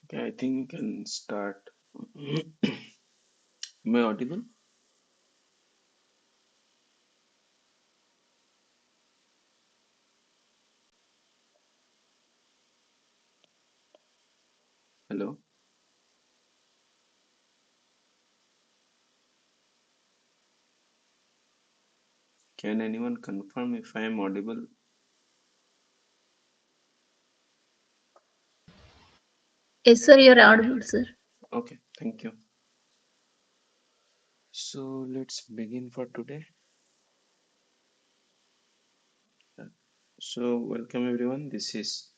Okay, I think we can start. Am I audible? Hello? Can anyone confirm if I am audible? Yes, sir, you're audible, sir. Okay, thank you. So let's begin for today. Uh, So welcome everyone. This is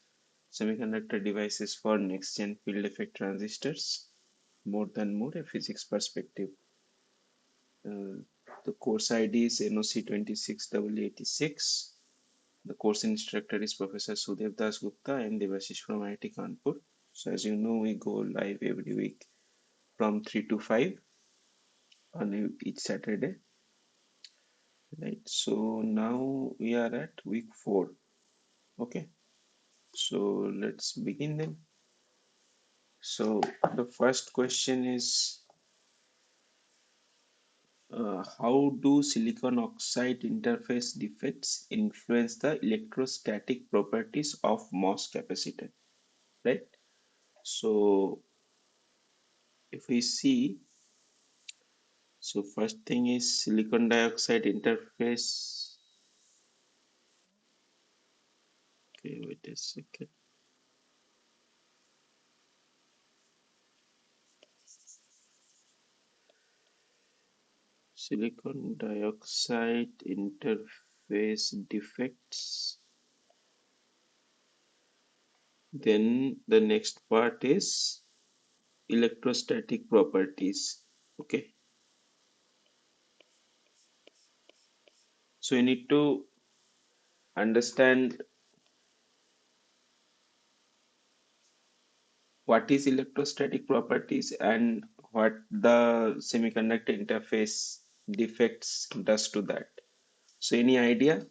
Semiconductor Devices for Next Gen Field Effect Transistors. More than more, a physics perspective. Uh, the course ID is NOC 26886. The course instructor is Professor Sudeb Dasgupta and Debashish from IIT Kanpur. So as you know, we go live every week from 3 to 5 on each Saturday. Right. So now we are at week 4. Okay. So let's begin then. So the first question is how do silicon oxide interface defects influence the electrostatic properties of MOS capacitor? Right. So if we see, so first thing is silicon dioxide interface. Okay, wait a second. Silicon dioxide interface defects. Then the next part is electrostatic properties. Okay, so you need to understand what is electrostatic properties and what the semiconductor interface defects does to that. So any idea?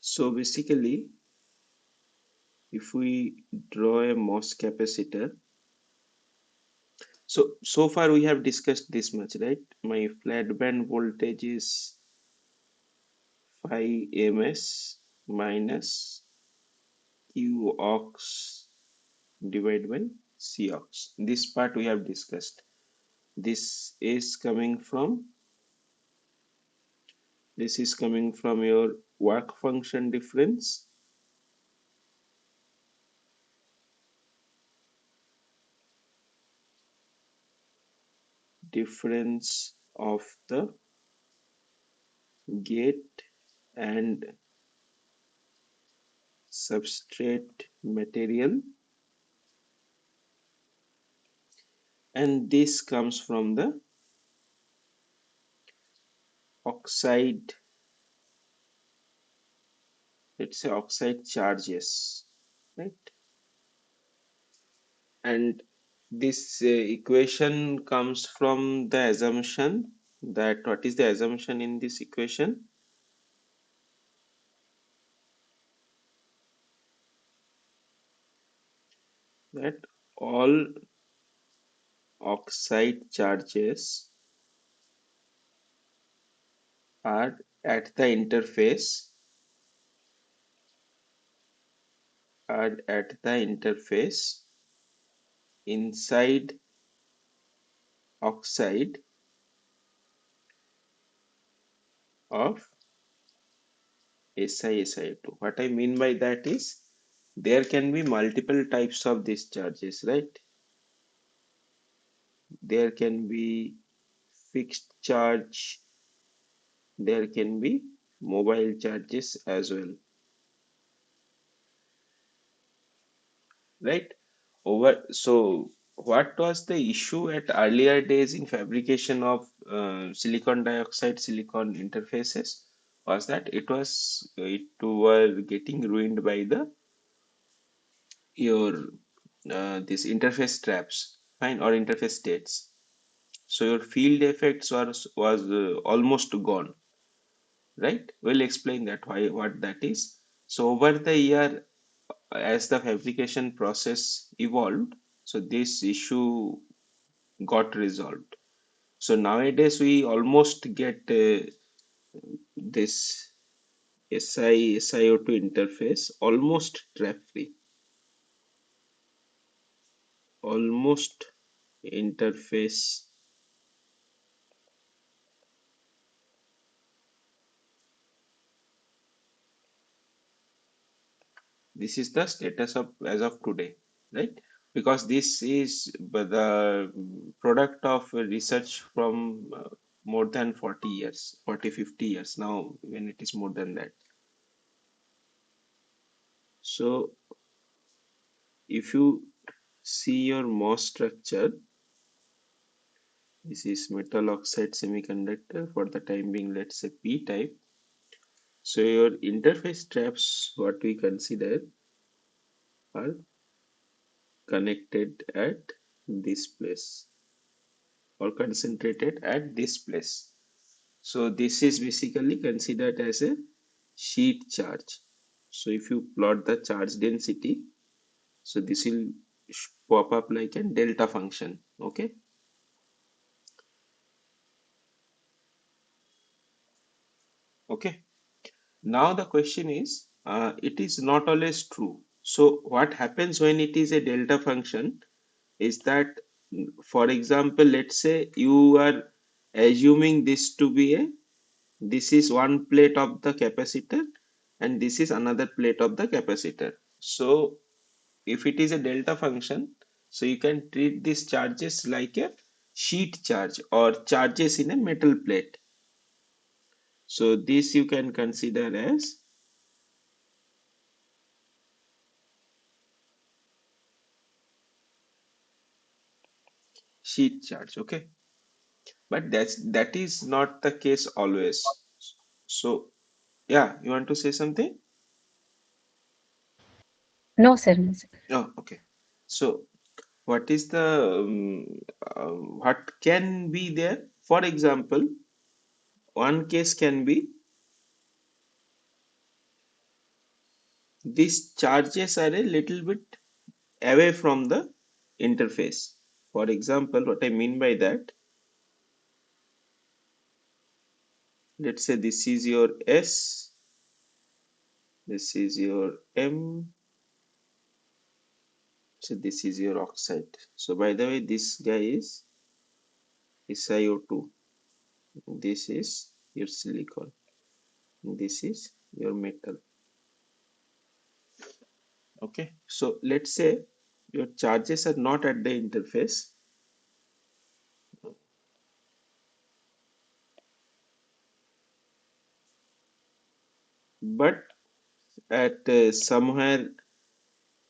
So basically, if we draw a MOS capacitor, so far we have discussed this much, right? My flat band voltage is phi ms minus q aux divided by c aux. This part we have discussed. This is coming from your work function difference of the gate and substrate material, and this comes from the oxide, let's say oxide charges, right? And this equation comes from the assumption that, what is the assumption in this equation? That all oxide charges are at the interface inside oxide of SiSi2. What I mean by that is there can be multiple types of these charges, right? There can be fixed charge, there can be mobile charges as well, right? So what was the issue at earlier days in fabrication of silicon dioxide silicon interfaces was that it were getting ruined by the your this interface traps, fine, or interface states. So your field effects was almost gone. right? We'll explain that why what that is. So over the year, as the fabrication process evolved, so this issue got resolved. So nowadays we almost get this SiO2 interface almost trap free, almost interface. This is the status of as of today, right? Because this is the product of research from more than 40 years, 40, 50 years now, when it is more than that. So if you see your MOS structure, this is metal oxide semiconductor, for the time being, let's say P type. So your interface traps, what we consider, are connected at this place or concentrated at this place. So this is basically considered as a sheet charge. So if you plot the charge density, so this will pop up like a delta function. Okay. Okay. Now the question is, it is not always true. So what happens when it is a delta function is that, for example, let's say you are assuming this to be a, this is one plate of the capacitor and this is another plate of the capacitor. So if it is a delta function, so you can treat these charges like a sheet charge or charges in a metal plate. So this you can consider as sheet charge. Okay. But that is not the case always. So yeah, you want to say something? No, sir. No, sir. Oh, okay. So what is the what can be there? For example, one case can be these charges are a little bit away from the interface. For example, what I mean by that, let's say this is your S, this is your M, so this is your oxide. So by the way, this guy is SiO2. This is your silicon. This is your metal. Okay. So let's say your charges are not at the interface, but at somewhere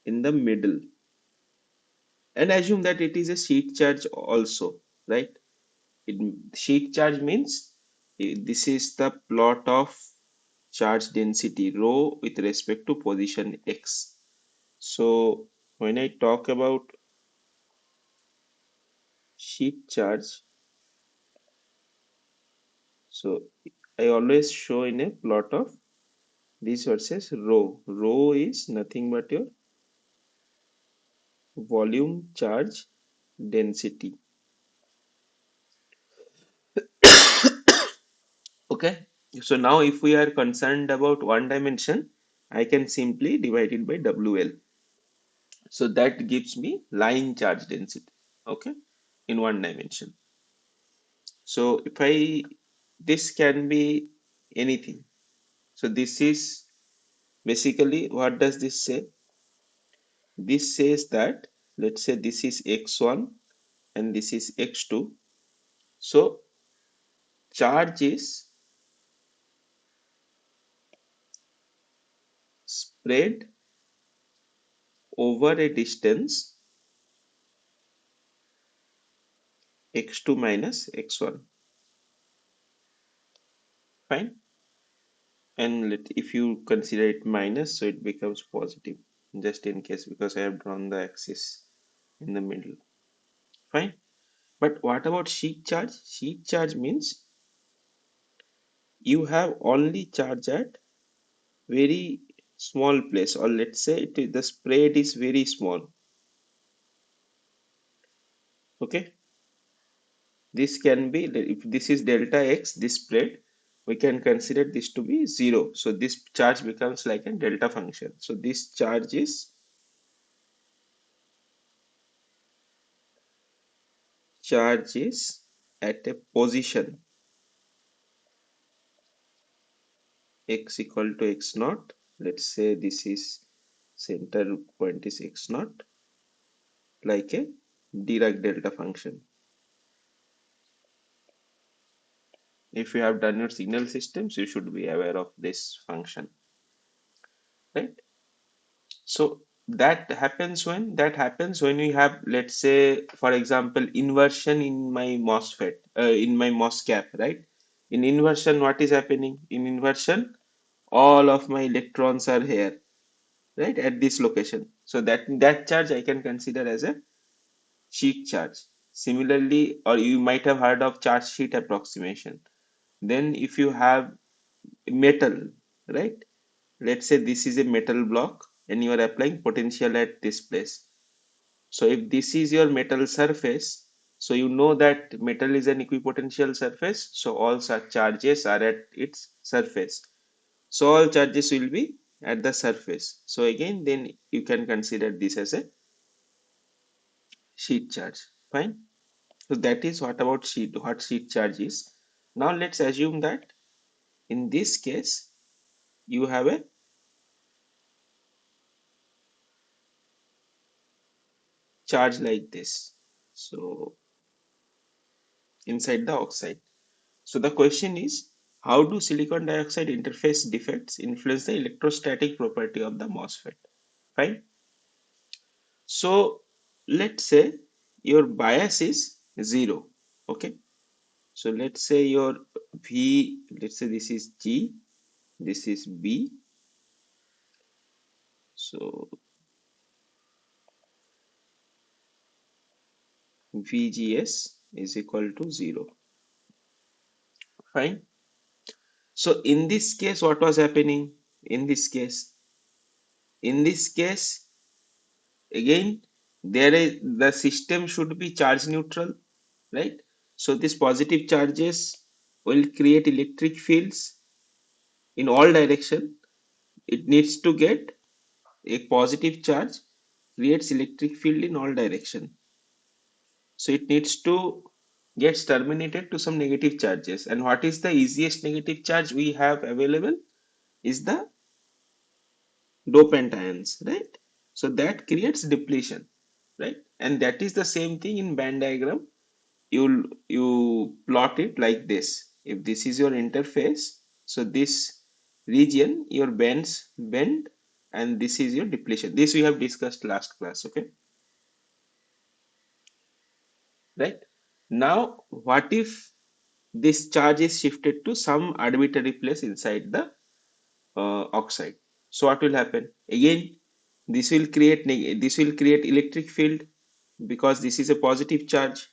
in the middle. And assume that it is a sheet charge also, right? It, sheet charge means this is the plot of charge density rho with respect to position x. So when I talk about sheet charge, so I always show in a plot of this versus rho. Rho is nothing but your volume charge density. Okay. So now if we are concerned about one dimension, I can simply divide it by WL. So that gives me line charge density. Okay. In one dimension. So if I, this can be anything. So this is basically, what does this say? This says that, let's say this is x1 and this is x2. So charge is spread over a distance x2 minus x1. Fine. And if you consider it minus, so it becomes positive, just in case, because I have drawn the axis in the middle. Fine. But what about sheet charge? Sheet charge means you have only charge at very small place, or let's say the spread is very small. Okay, this can be, if this is delta x, this spread, we can consider this to be 0. So this charge becomes like a delta function. So this charge is at a position x equal to x naught. Let's say this is center point is x naught, like a Dirac delta function. If you have done your signal systems, you should be aware of this function, right? So that happens when you have, let's say, for example, inversion in my MOSFET, in my MOS cap, right? In inversion, what is happening? In inversion, all of my electrons are here, right, at this location. So that charge I can consider as a sheet charge. Similarly, or you might have heard of charge sheet approximation. Then if you have metal, right? Let's say this is a metal block and you are applying potential at this place. So if this is your metal surface, so you know that metal is an equipotential surface, so all such charges are at its surface. So all charges will be at the surface. So again, then you can consider this as a sheet charge. Fine. So that is what sheet charge is. Now let's assume that in this case you have a charge like this. So inside the oxide. So the question is, how do silicon dioxide interface defects influence the electrostatic property of the MOSFET? Fine. So let's say your bias is 0. Okay. So let's say your V, let's say this is G, this is B. So VGS is equal to 0. Fine. So in this case, what was happening? In this case, in this case, again, there is the system should be charge neutral, right? So these positive charges will create electric fields in all direction. It needs to get a positive charge creates electric field in all direction. So it needs to gets terminated to some negative charges. And what is the easiest negative charge we have available is the dopant ions, right? So that creates depletion, right? And that is the same thing in band diagram. You plot it like this. If this is your interface, so this region, your bands bend, and this is your depletion. This we have discussed last class, okay? Right? Now, what if this charge is shifted to some arbitrary place inside the oxide? So what will happen? Again, this will create electric field because this is a positive charge.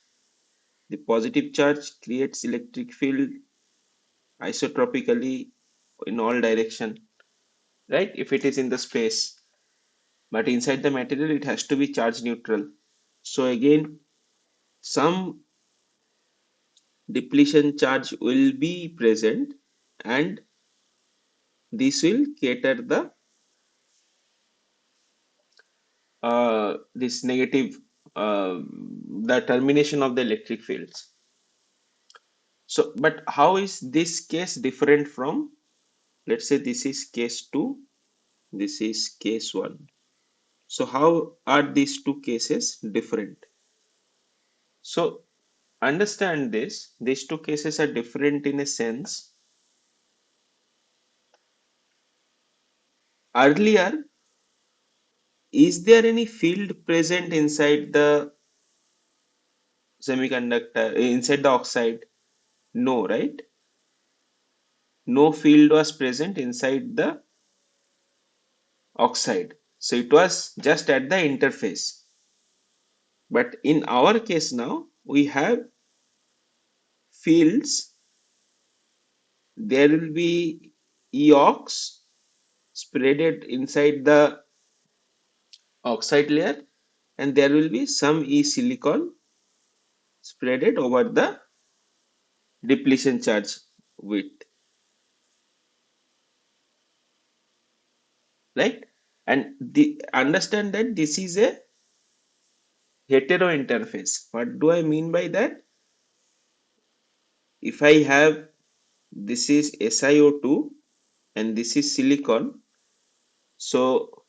The positive charge creates electric field isotropically in all direction, right? If it is in the space, but inside the material, it has to be charge neutral. So again, some depletion charge will be present, and this will cater this negative the termination of the electric fields. So, but how is this case different from, let's say this is case 2, this is case 1. So how are these two cases different? So understand this, these two cases are different in a sense. Earlier, is there any field present inside the semiconductor, inside the oxide? No, right? No field was present inside the oxide. So it was just at the interface. But in our case now, we have fields there will be E-ox spreaded inside the oxide layer, and there will be some E-silicon spreaded over the depletion charge width, right? And understand that this is a hetero interface. What do I mean by that? If I have, this is SiO2 and this is silicon, so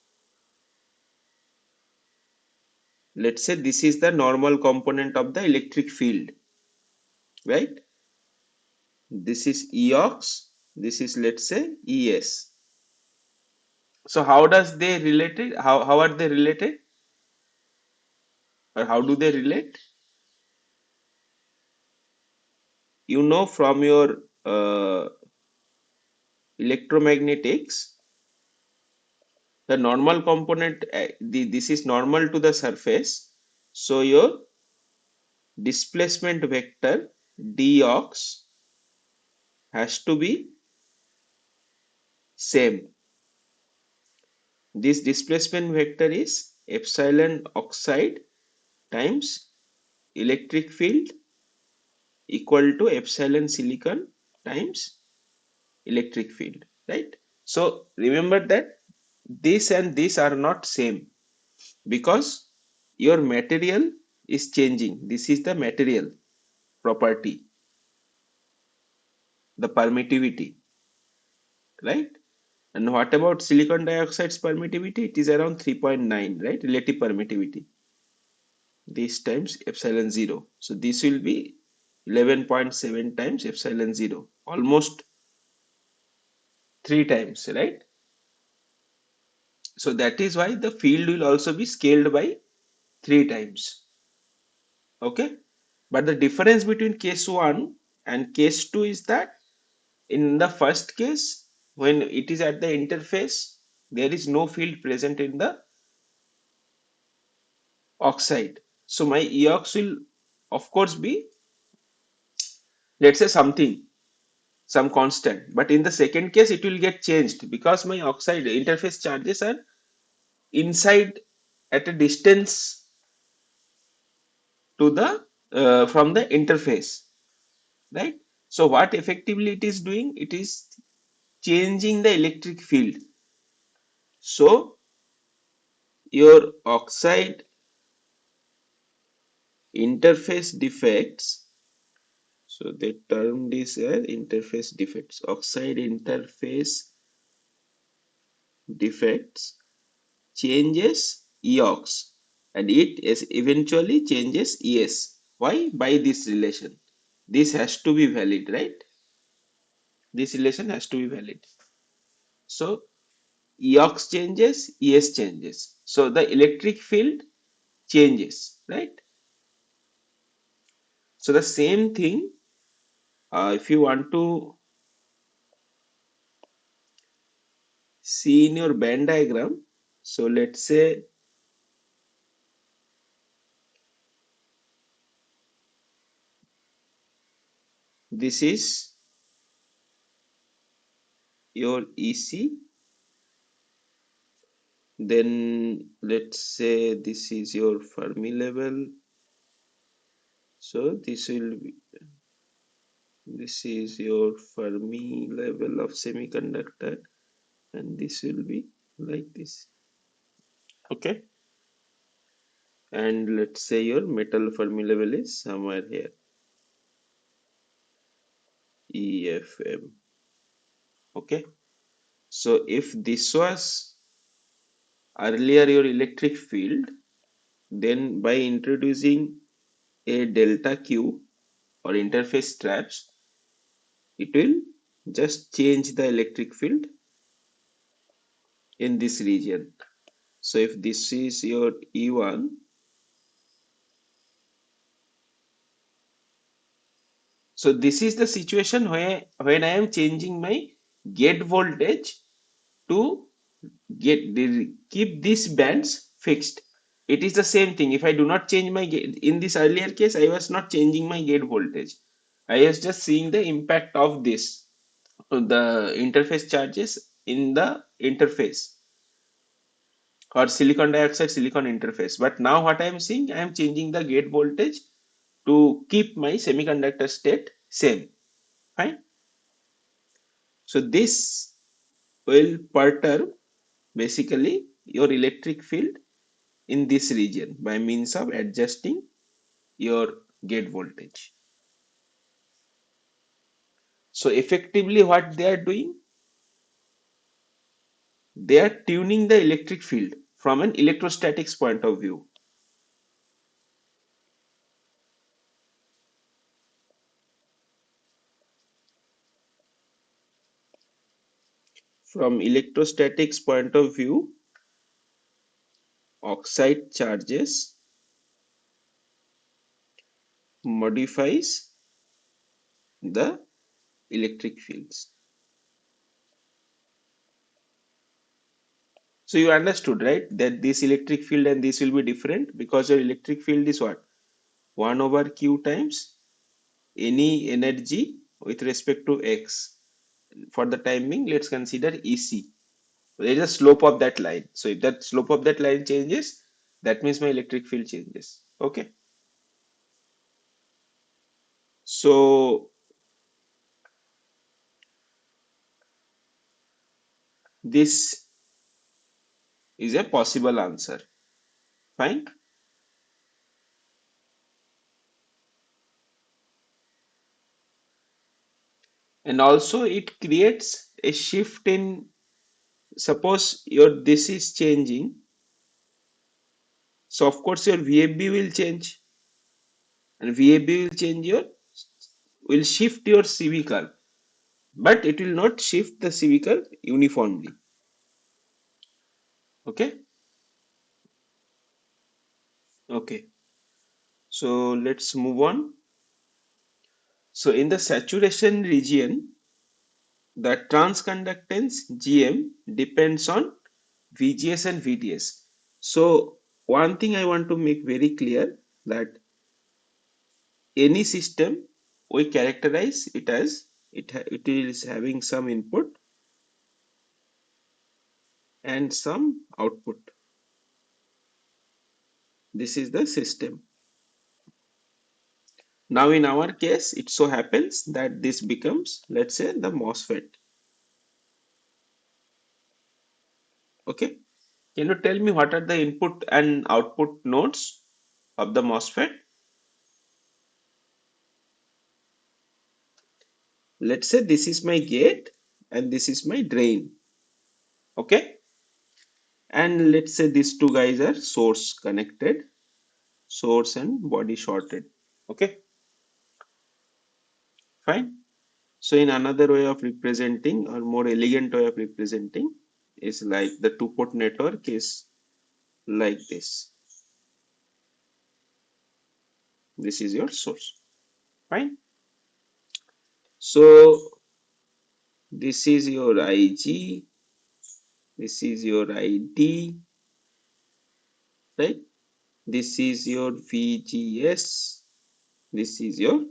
let's say this is the normal component of the electric field, right? This is EOX, this is, let's say, ES. So how does they related? How are they related, or how do they relate? You know from your electromagnetics, the normal component, this is normal to the surface, so your displacement vector dOx has to be same. This displacement vector is epsilon oxide times electric field equal to epsilon silicon times electric field, right? So remember that this and this are not same, because your material is changing. This is the material property, the permittivity, right? And what about silicon dioxide's permittivity? It is around 3.9, right? Relative permittivity. This times epsilon 0. So this will be 11.7 times epsilon 0, almost 3 times, right? So that is why the field will also be scaled by 3 times. Okay. But the difference between case 1 and case 2 is that in the first case, when it is at the interface, there is no field present in the oxide. So my EOX will of course be, let's say, something, some constant. But in the second case, it will get changed because my oxide interface charges are inside at a distance to the from the interface, right? So what effectively it is doing, it is changing the electric field. So your oxide interface defects, so they term this as interface defects, oxide interface defects changes EOX, and it is eventually changes ES. Why? By this relation. This has to be valid, right? This relation has to be valid. So EOX changes, ES changes. So the electric field changes, right? So the same thing, if you want to see in your band diagram, so let's say this is your EC, then let's say this is your Fermi level. So this is your Fermi level of semiconductor, and this will be like this. Okay, and let's say your metal Fermi level is somewhere here, EFM. Okay, so if this was earlier your electric field, then by introducing a delta Q or interface traps, it will just change the electric field in this region. So if this is your E1, so this is the situation where when I am changing my gate voltage to keep these bands fixed. It is the same thing. If I do not change my gate, in this earlier case, I was not changing my gate voltage. I was just seeing the impact of this. the interface charges in the interface, or silicon dioxide silicon interface. But now what I am seeing, I am changing the gate voltage to keep my semiconductor state same. Fine. So this will perturb basically your electric field in this region by means of adjusting your gate voltage. So effectively what they are doing, they are tuning the electric field from an electrostatics point of view. From electrostatics point of view, oxide charges modifies the electric fields. So you understood, right, that this electric field and this will be different because your electric field is what? 1 over q times any energy with respect to x. For the time being, let's consider EC. There is a slope of that line. So if that slope of that line changes, that means my electric field changes. Okay. So this is a possible answer. Fine. And also it creates a shift in, suppose your this is changing. So of course your VFB will change, and VFB will shift your CV curve, but it will not shift the CV curve uniformly. Okay. Okay. So let's move on. So in the saturation region, the transconductance GM depends on VGS and VDS. So one thing I want to make very clear, that any system we characterize it as it is having some input and some output. This is the system. Now in our case, it so happens that this becomes, let's say, the MOSFET. Okay. Can you tell me what are the input and output nodes of the MOSFET? Let's say this is my gate and this is my drain. Okay. And let's say these two guys are source connected, source and body shorted. Okay. Fine. So in another way of representing, or more elegant way of representing, is like the two-port network is like this. This is your source. Fine. So this is your IG, this is your ID, right? This is your VGS, this is your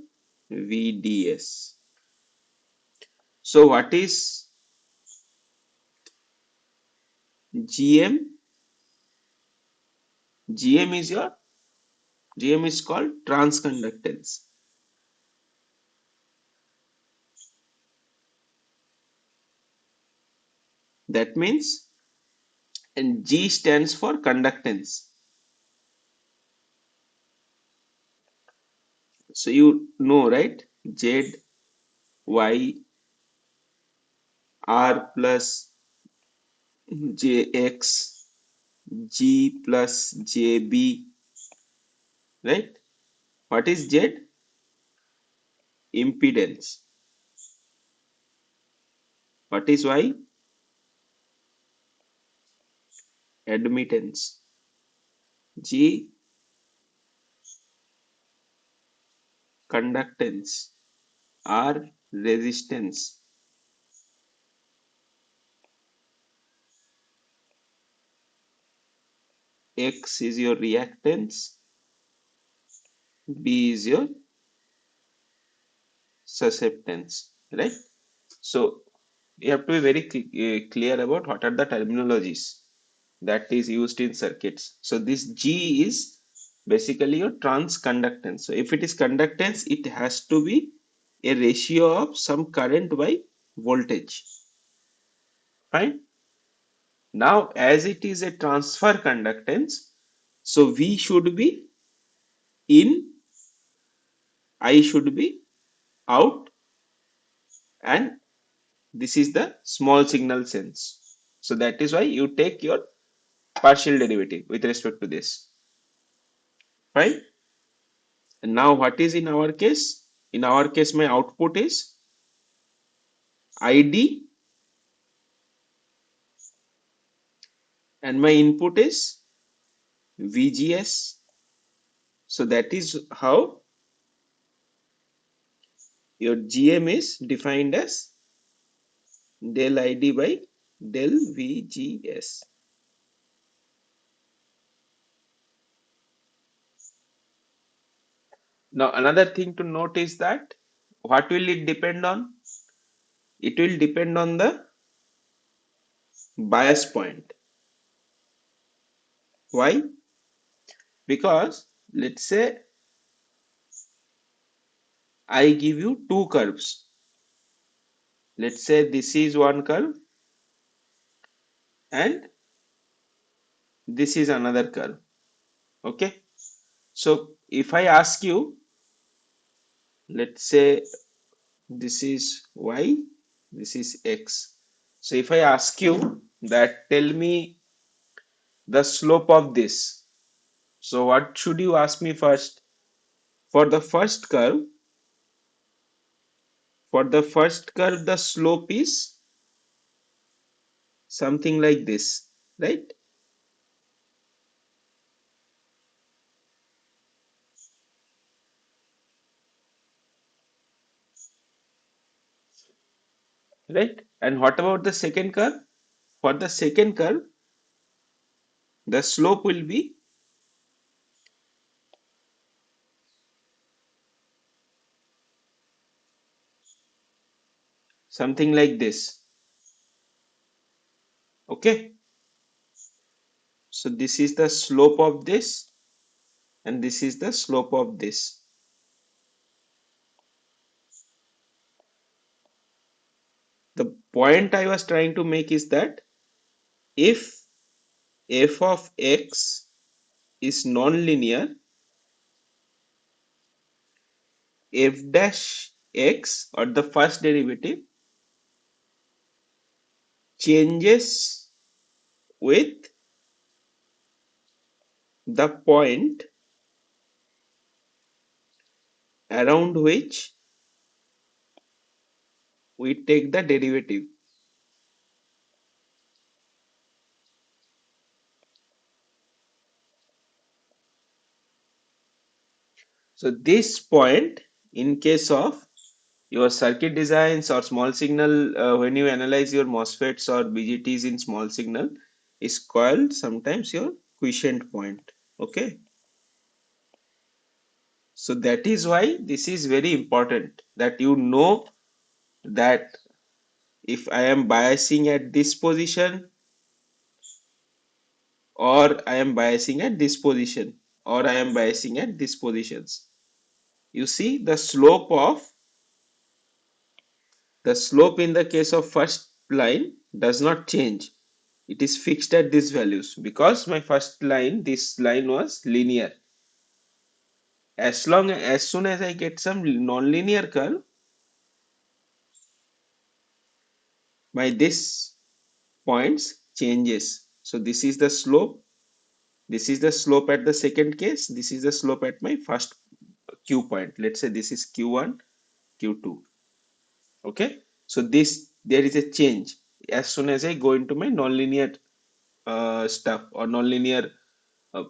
VDS. So what is GM? GM is your GM is called transconductance. That means, and G stands for conductance. So you know, right? Z, Y, R plus JX, G plus JB, right? What is Z? Impedance. What is Y? Admittance. G, conductance. R, resistance. X is your reactance. B is your susceptance, right? So you have to be very clear about what are the terminologies that is used in circuits. So this G is basically your transconductance. So if it is conductance, it has to be a ratio of some current by voltage. Fine. Now, as it is a transfer conductance, so V should be in, I should be out, and this is the small signal sense. So that is why you take your partial derivative with respect to this. Fine. And now what is in our case? In our case, my output is ID and my input is VGS. So that is how your GM is defined as del ID by del VGS. Now another thing to note is that what will it depend on? It will depend on the bias point. Why? Because let's say I give you two curves. Let's say this is one curve and this is another curve. Okay. So if I ask you, let's say this is y, this is x. So if I ask you that tell me the slope of this, so what should you ask me first? For the first curve, the slope is something like this, right? Right? And what about the second curve? For the second curve, the slope will be something like this. Okay. So this is the slope of this and this is the slope of this. The point I was trying to make is that if f of x is non-linear, f dash x or the first derivative changes with the point around which we take the derivative. So this point, in case of your circuit designs or small signal, when you analyze your MOSFETs or BGTs in small signal, is called sometimes your quiescent point. Okay. So that is why this is very important that you know that if I am biasing at this position or I am biasing at this position or I am biasing at these positions. You see the slope in the case of first line does not change. It is fixed at these values because my first line, this line was linear. As soon as I get some non-linear curve, my this points changes. So this is the slope. This is the slope at the second case. This is the slope at my first Q point. Let's say this is Q1, Q2. Okay. So this there is a change as soon as I go into my nonlinear stuff or nonlinear uh,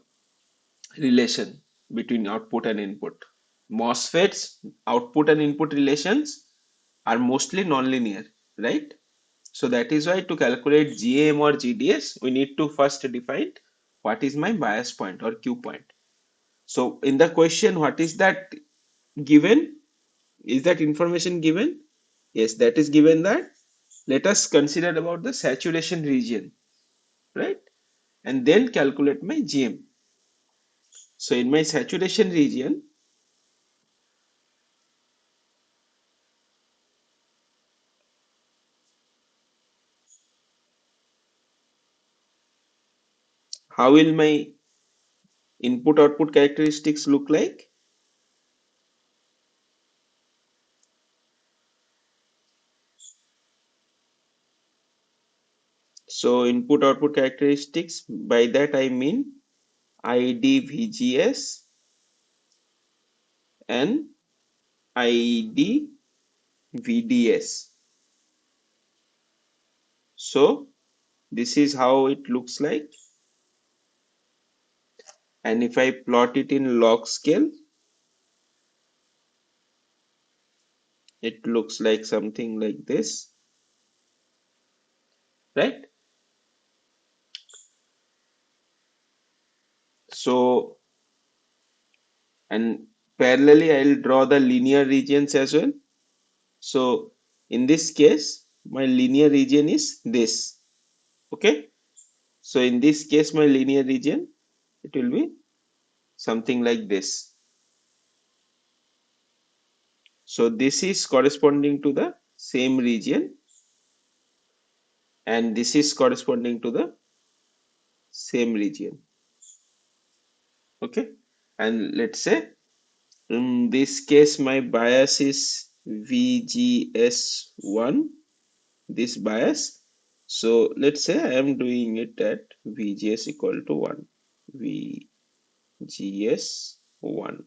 relation between output and input. MOSFETs output and input relations are mostly nonlinear, right? So that is why to calculate GAM or GDS, we need to first define what is my bias point or Q point. So in the question, what is that given? Is that information given? Yes, that is given that Let us consider about the saturation region, right? And then calculate my GM. So in my saturation region, how will my input output characteristics look like? So input output characteristics, by that I mean ID VGS and ID VDS. So this is how it looks like. And if I plot it in log scale, it looks like something like this, right? So, and parallelly, I'll draw the linear regions as well. So, in this case, my linear region is this. Okay. So, in this case, my linear region, it will be something like this. So, this is corresponding to the same region, and this is corresponding to the same region. Okay. And let's say in this case, my bias is VGS1, this bias. So let's say I am doing it at VGS equal to 1. VGS1.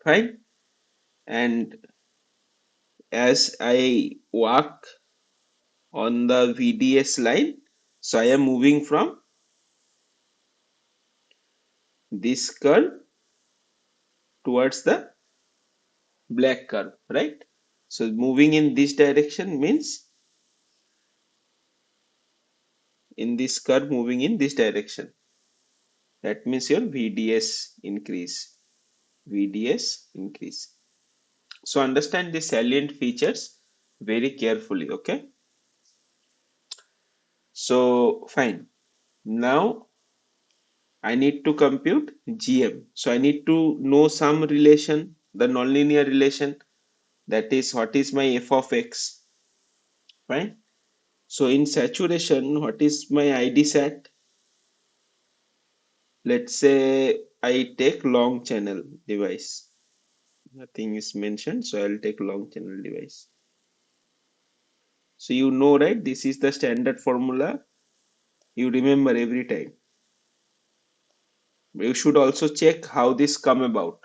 Fine. And as I walk on the VDS line, so I am moving from this curve towards the black curve, right? So moving in this direction means in this curve moving in this direction. That means your VDS increase. VDS increase. So understand the salient features very carefully, okay? So fine. Now I need to compute GM. So I need to know some relation, the nonlinear relation, that is what is my f of x, fine? So in saturation, what is my ID sat? Let's say I take long channel device. Nothing is mentioned, so I'll take long channel device. So you know, right? This is the standard formula. You remember every time. You should also check how this come about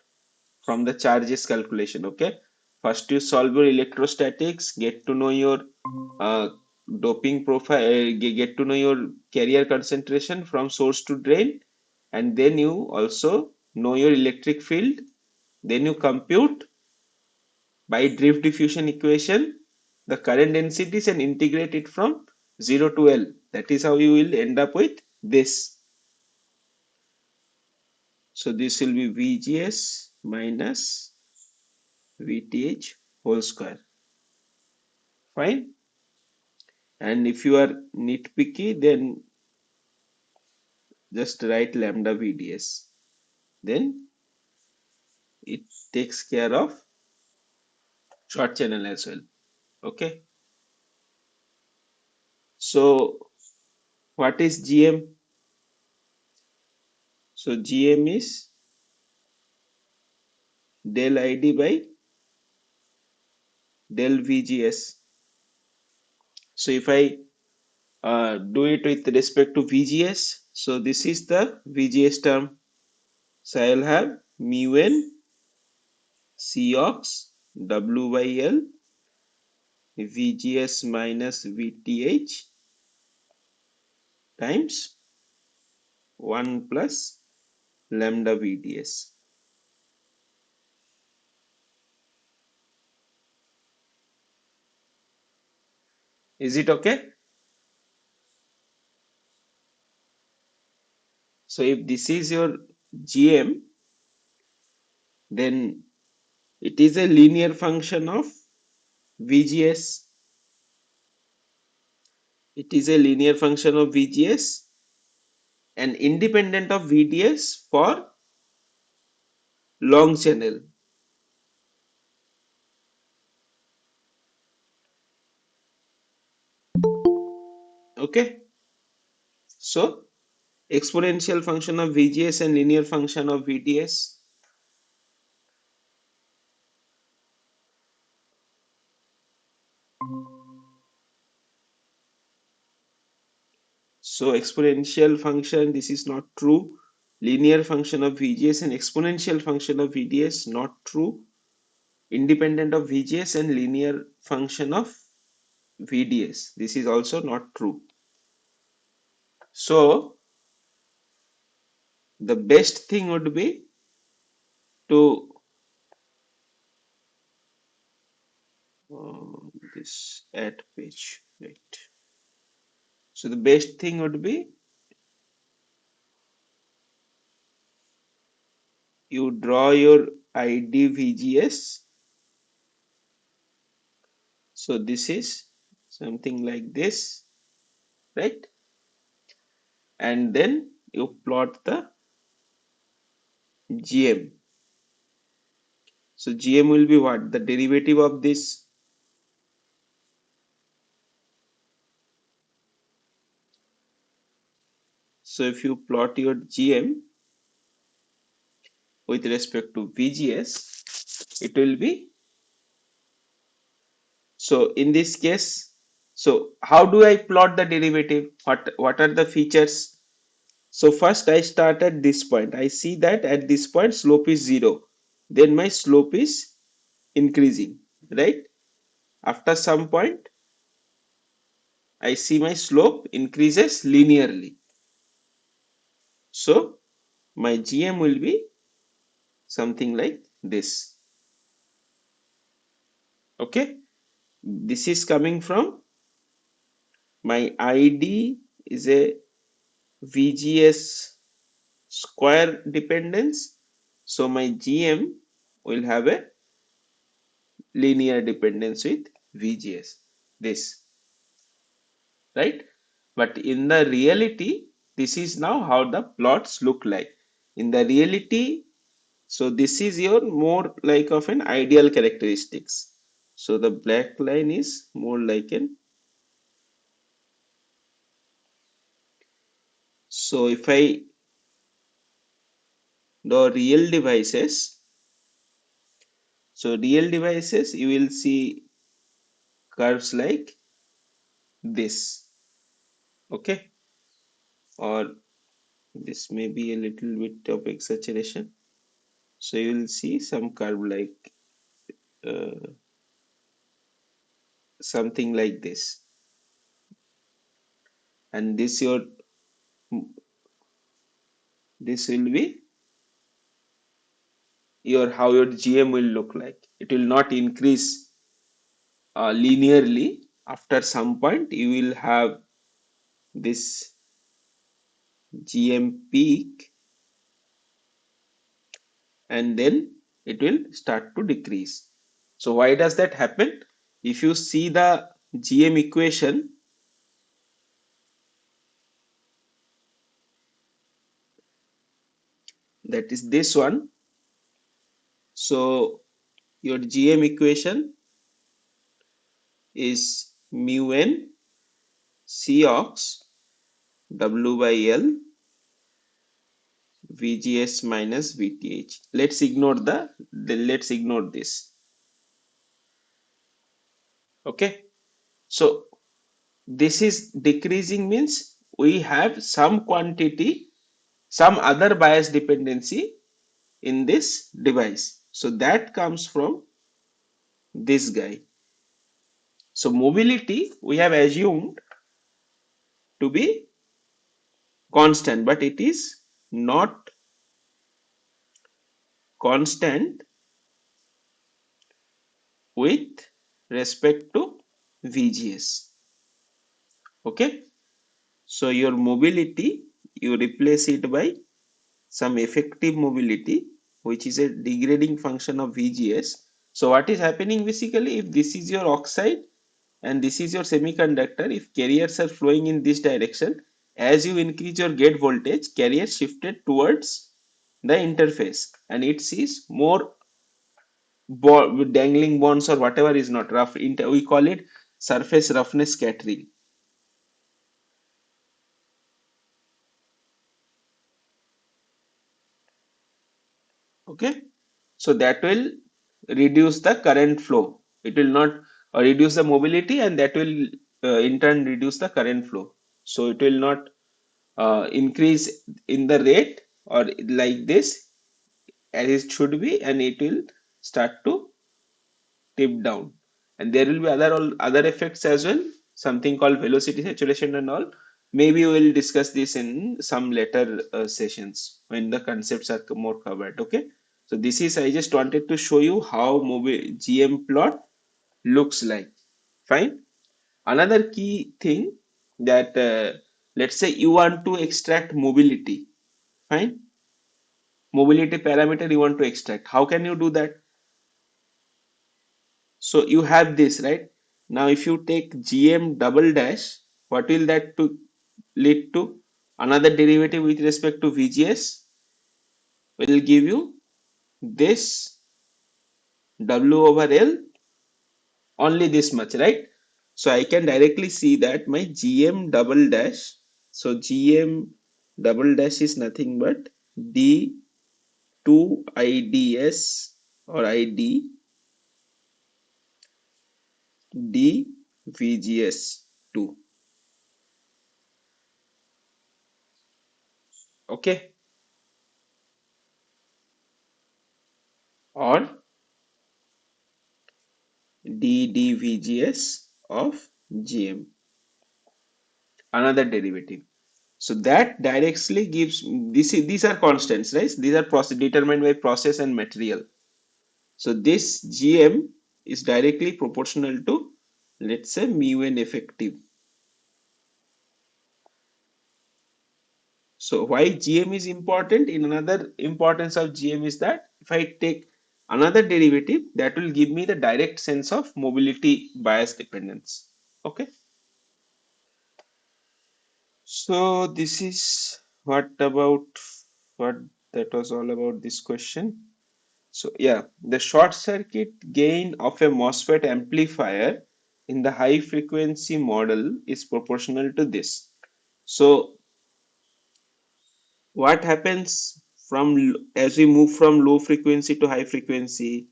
from the charges calculation. Okay. First, you solve your electrostatics, get to know your uh, doping profile, get to know your carrier concentration from source to drain, and then you also know your electric field. Then you compute by drift diffusion equation the current densities and integrate it from 0 to L. That is how you will end up with this. So this will be VGS minus VTH whole square. Fine. And if you are nitpicky, then just write lambda VDS. Then it takes care of short channel as well. Okay. So what is GM? So GM is del ID by del VGS. So if I do it with respect to VGS, so this is the VGS term. So I'll have mu n Cox W by L VGS minus VTH times 1 plus lambda VDS. Is it okay? So if this is your GM, then it is a linear function of VGS. It is a linear function of VGS and independent of VDS for long channel. Okay. So exponential function of VGS and linear function of VDS. So exponential function, this is not true. Linear function of VGS and exponential function of VDS, not true. Independent of VGS and linear function of VDS, this is also not true. So the best thing would be to this add page, right? So the best thing would be you draw your ID VGS. So this is something like this, right? And then you plot the GM. So GM will be what? The derivative of this. So if you plot your GM with respect to VGS, it will be, so in this case, so how do I plot the derivative? What are the features? So first I start at this point. I see that at this point slope is 0. Then my slope is increasing, right? After some point, I see my slope increases linearly. So my GM will be something like this. Okay. This is coming from my ID is a VGS square dependence. So my GM will have a linear dependence with VGS. This, right? But in the reality, this is now how the plots look like. In the reality, so this is your more like of an ideal characteristics. So the black line is more like an, so if I draw real devices, so real devices you will see curves like this, okay, or this may be a little bit of exaggeration. So you will see some curve like uh, something like this, and this will be your how your GM will look like. It will not increase linearly. After some point, you will have this GM peak, and then it will start to decrease. So why does that happen? If you see the GM equation, that is this one. So your GM equation is mu n Cox W by L VGS minus VTH. Let's ignore this. Okay. So this is decreasing means we have some quantity, some other bias dependency in this device. So that comes from this guy. So mobility we have assumed to be constant, but it is not constant with respect to VGS. Okay. So your mobility, you replace it by some effective mobility, which is a degrading function of VGS. So what is happening basically, if this is your oxide and this is your semiconductor, if carriers are flowing in this direction, as you increase your gate voltage, carrier shifted towards the interface and it sees more dangling bonds or whatever is not rough. We call it surface roughness scattering. Okay, so that will reduce the current flow. It will not reduce the mobility, and that will in turn reduce the current flow. So it will not increase in the rate or like this as it should be, and it will start to tip down. And there will be other effects as well, something called velocity saturation and all. Maybe we will discuss this in some later sessions when the concepts are more covered. Okay, so this is, I just wanted to show you how GM plot looks like. Fine. Another key thing that let's say you want to extract mobility. Fine. Mobility parameter you want to extract. How can you do that? So you have this, right? Now, if you take GM double dash, what will that to lead to? Another derivative with respect to VGS will give you this W over L, only this much, right? So I can directly see that my GM double dash, so GM double dash is nothing but D2IDS or ID DVGS2. Okay, or ddVGS of GM, another derivative. So that directly gives these are constants, right? These are determined by process and material. So this GM is directly proportional to, let's say, mu n effective. So why GM is important? In another importance of GM is that if I take another derivative, that will give me the direct sense of mobility bias dependence. Okay. So this is what that was all about this question. So yeah, the short circuit gain of a MOSFET amplifier in the high frequency model is proportional to this. So what happens as we move from low frequency to high frequency?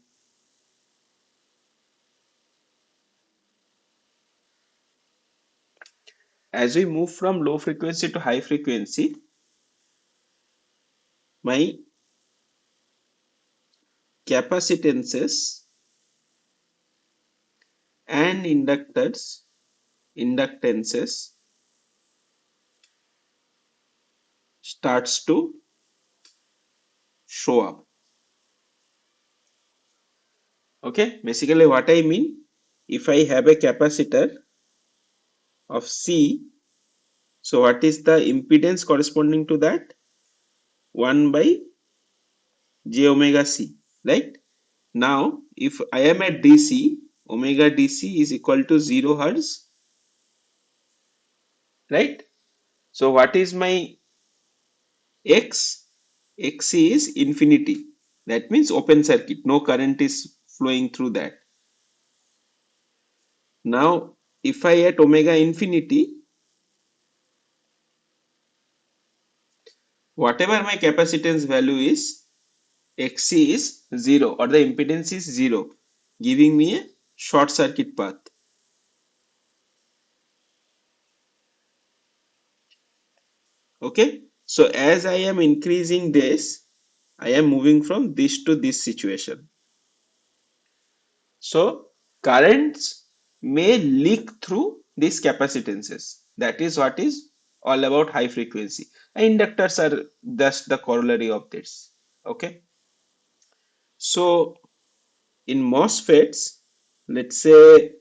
As we move from low frequency to high frequency, my capacitances and inductances starts to show up. Okay, basically what I mean, if I have a capacitor of C, so what is the impedance corresponding to that? 1 by j omega C, right? Now, if I am at DC, omega DC is equal to 0 hertz, right? So what is my X? X is infinity. That means open circuit, no current is flowing through that. Now, if I at omega infinity, whatever my capacitance value is, Xc is 0 or the impedance is 0, giving me a short circuit path. Okay, so as I am increasing this, I am moving from this to this situation. So currents may leak through these capacitances. That is what is all about high frequency. And inductors are just the corollary of this. Okay, so in MOSFETs, let's say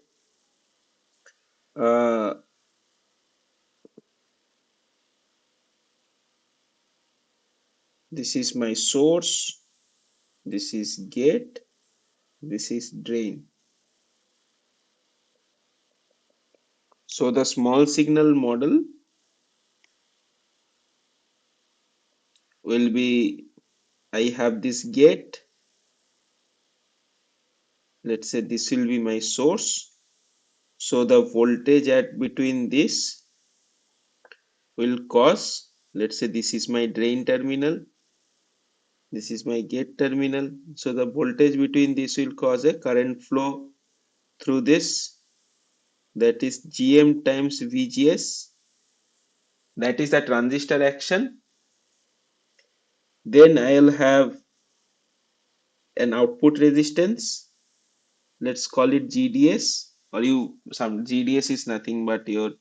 uh, this is my source, this is gate, This is drain. So the small signal model will be, I have this gate. Let's say this will be my source. So the voltage at between this will cause, let's say this is my drain terminal, this is my gate terminal. So the voltage between this will cause a current flow through this, that is Gm times VGS. That is the transistor action. Then I'll have an output resistance. Let's call it GDS, or some GDS is nothing but your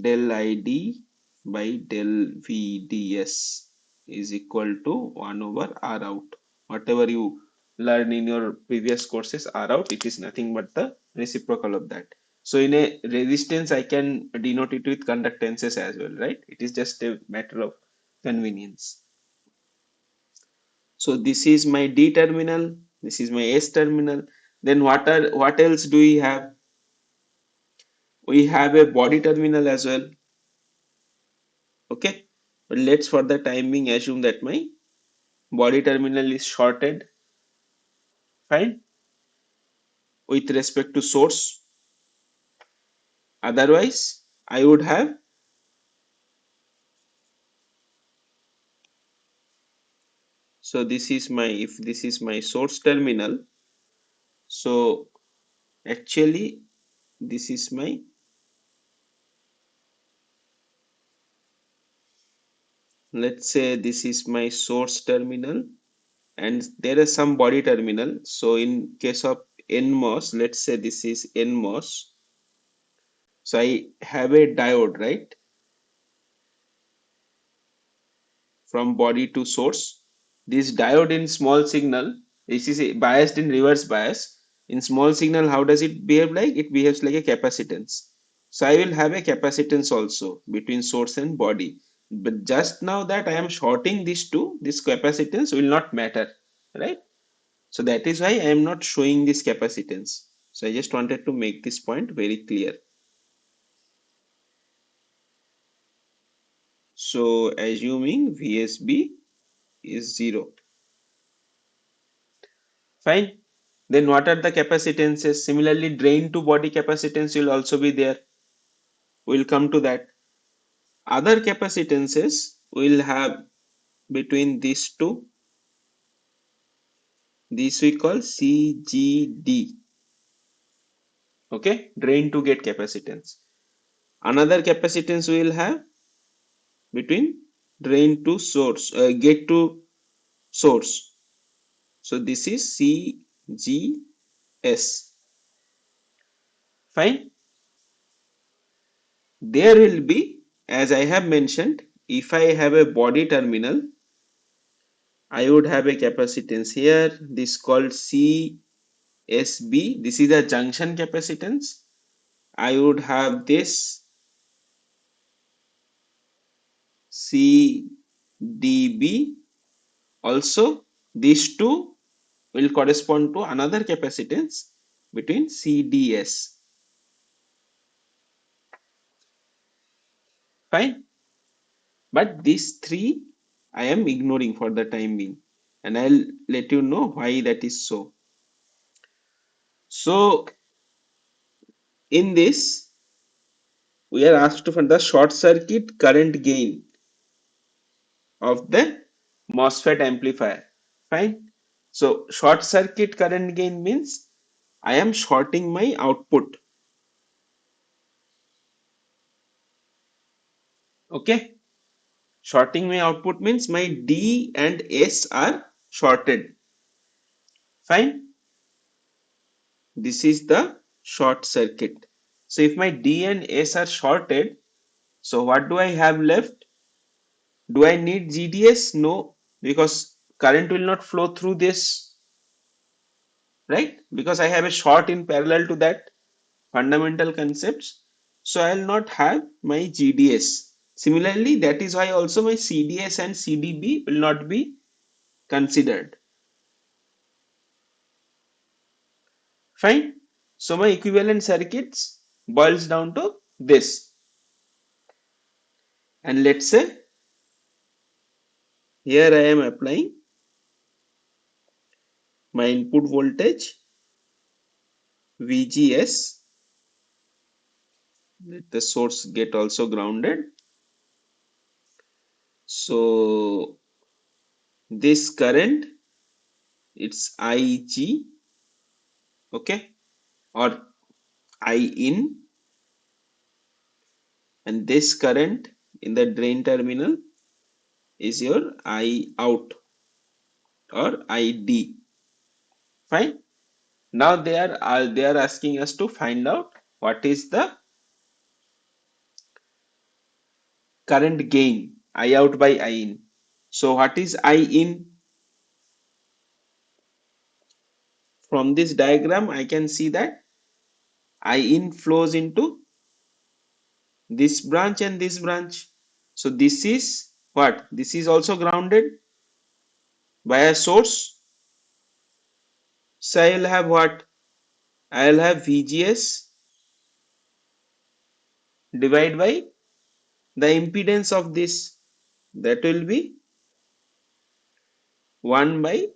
del ID by del VDS is equal to 1 over R out. Whatever you learn in your previous courses, R out, it is nothing but the reciprocal of that. So in a resistance, I can denote it with conductances as well, right? It is just a matter of convenience. So this is my D terminal, this is my S terminal. Then what else do we have? We have a body terminal as well. Okay, but let's for the time being assume that my body terminal is shorted, fine, with respect to source. Otherwise, I would have, so this is my, if this is my source terminal, so actually this is my, let's say this is my source terminal and there is some body terminal. So in case of NMOS, let's say this is NMOS. So I have a diode, right, from body to source. This diode in small signal, this is biased in reverse bias. In small signal, how does it behave like? It behaves like a capacitance. So I will have a capacitance also between source and body. But just now that I am shorting these two, this capacitance will not matter, right? So that is why I am not showing this capacitance. So I just wanted to make this point very clear. So assuming VSB is 0. Fine. Then what are the capacitances? Similarly, drain to body capacitance will also be there. We'll come to that. Other capacitances will have between these two. This we call CGD. Okay, drain to gate capacitance. Another capacitance we will have between drain to source, gate to source. So this is CGS. Fine. There will be, as I have mentioned, if I have a body terminal, I would have a capacitance here. This called CSB. This is a junction capacitance. I would have this CDB. Also, these two will correspond to another capacitance between CDS. Fine. But these three I am ignoring for the time being. And I'll let you know why that is so. So in this, we are asked to find the short circuit current gain of the MOSFET amplifier. Fine. So short circuit current gain means I am shorting my output. Okay. Shorting my output means my D and S are shorted. Fine. This is the short circuit. So if my D and S are shorted, so what do I have left? Do I need GDS? No, because current will not flow through this, right? Because I have a short in parallel to that fundamental concepts. So I'll not have my GDS. Similarly, that is why also my CDS and CDB will not be considered. Fine. So my equivalent circuits boils down to this. And let's say here I am applying my input voltage VGS. Let the source get also grounded. So this current, it's IG, okay, or I in, and this current in the drain terminal is your I out or ID. Fine. Now they are asking us to find out what is the current gain, I out by I in. So what is I in? From this diagram I can see that I in flows into this branch and this branch. So this is what? This is also grounded by a source. So I will have what? I will have VGS divided by the impedance of this. That will be 1 by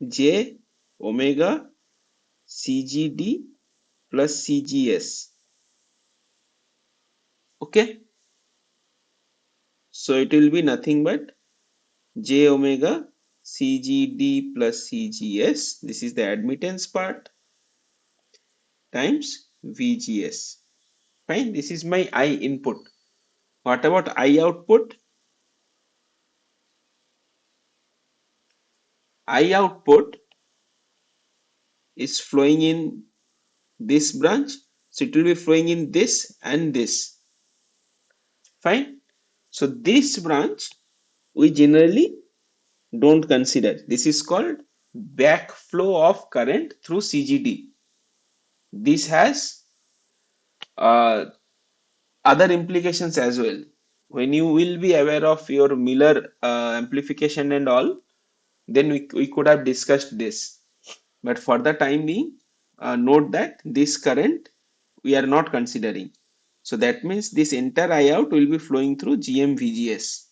J omega CGD plus CGS. Okay. So it will be nothing but J omega CGD plus CGS. This is the admittance part times VGS. Fine. This is my I input. What about I output? I output is flowing in this branch. So it will be flowing in this and this. Fine. So this branch we generally don't consider. This is called backflow of current through CGD. This has uh, other implications as well. When you will be aware of your Miller amplification and all, then we could have discussed this. But for the time being, note that this current we are not considering. So that means this entire I out will be flowing through GMVGS.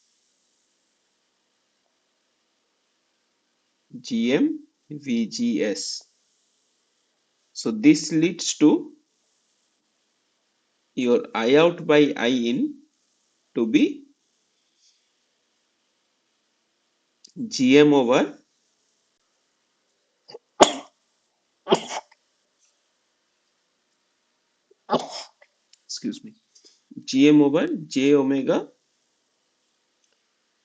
GMVGS. So this leads to your I out by I in to be GM over, excuse me, GM over J omega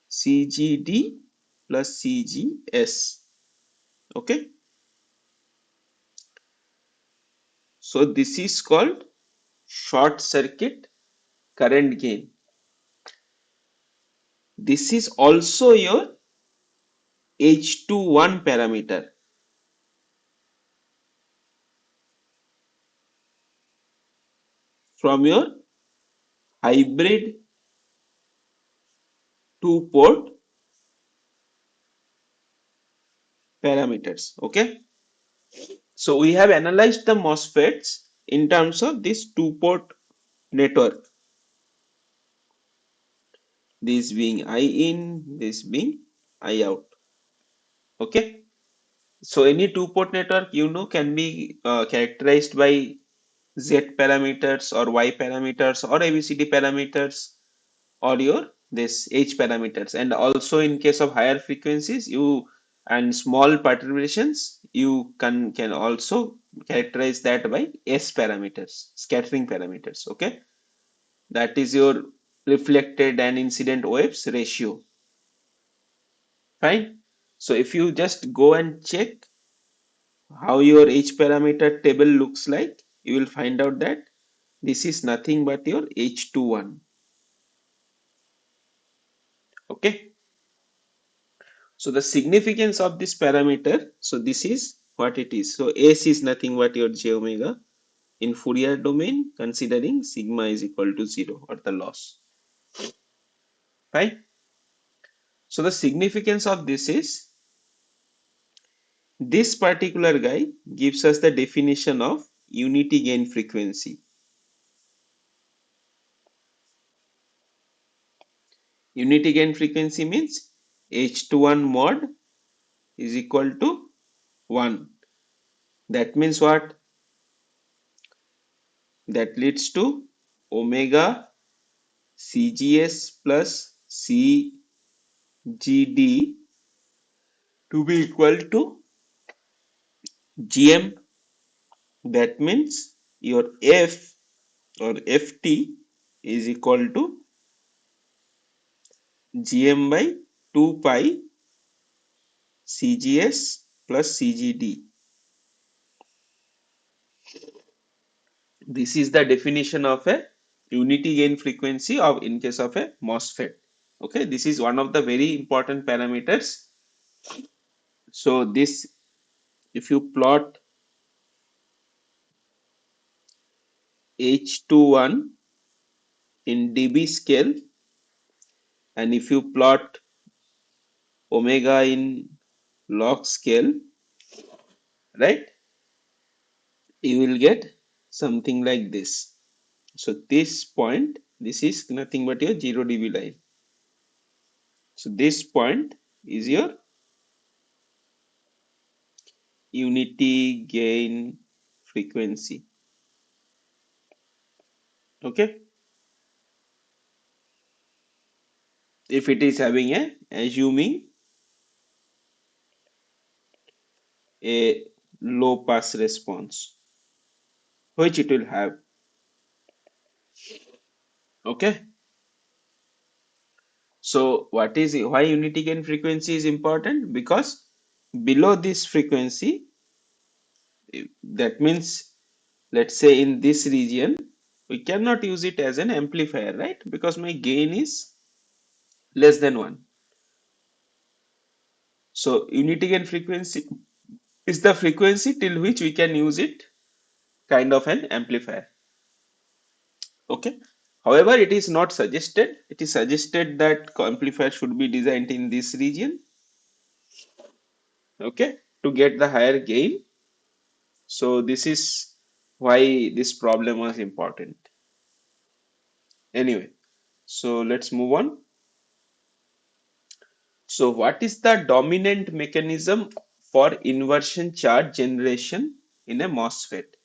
CGD plus CGS. Okay. So this is called short circuit current gain. This is also your H21 parameter from your hybrid two port parameters. Okay. So we have analyzed the MOSFETs in terms of this two port network. This being I in, this being I out. Okay. So any two port network can be characterized by Z parameters or Y parameters or ABCD parameters or your this H parameters, and also in case of higher frequencies you and small perturbations you can also characterize that by S parameters, scattering parameters. Okay, that is your reflected and incident waves ratio. Fine. So if you just go and check how your H parameter table looks like, you will find out that this is nothing but your H21. Okay. So the significance of this parameter, so this is what it is. So S is nothing but your j omega in Fourier domain, considering sigma is equal to 0 or the loss. Right? So the significance of this is This particular guy gives us the definition of unity gain frequency. Unity gain frequency means H21 mod is equal to 1. That means what? That leads to omega CGS plus CGD to be equal to GM. That means your F or FT is equal to GM by 2 pi CGS plus CGD. This is the definition of a unity gain frequency of in case of a MOSFET. Okay, this is one of the very important parameters. So this, if you plot H21 in dB scale, and if you plot omega in log scale, right, you will get something like this. So this point, this is nothing but your 0 dB line. So this point is your unity gain frequency. Okay, if it is having a assuming a low pass response, which it will have. Okay, so what is why unity gain frequency is important? Because below this frequency, that means, let's say in this region, we cannot use it as an amplifier, right? Because my gain is less than 1. So unity gain frequency is the frequency till which we can use it kind of an amplifier. Okay. However, it is not suggested. It is suggested that amplifier should be designed in this region, okay, to get the higher gain. So this is why this problem was important. Anyway, so let's move on. So what is the dominant mechanism for inversion charge generation in a MOSFET?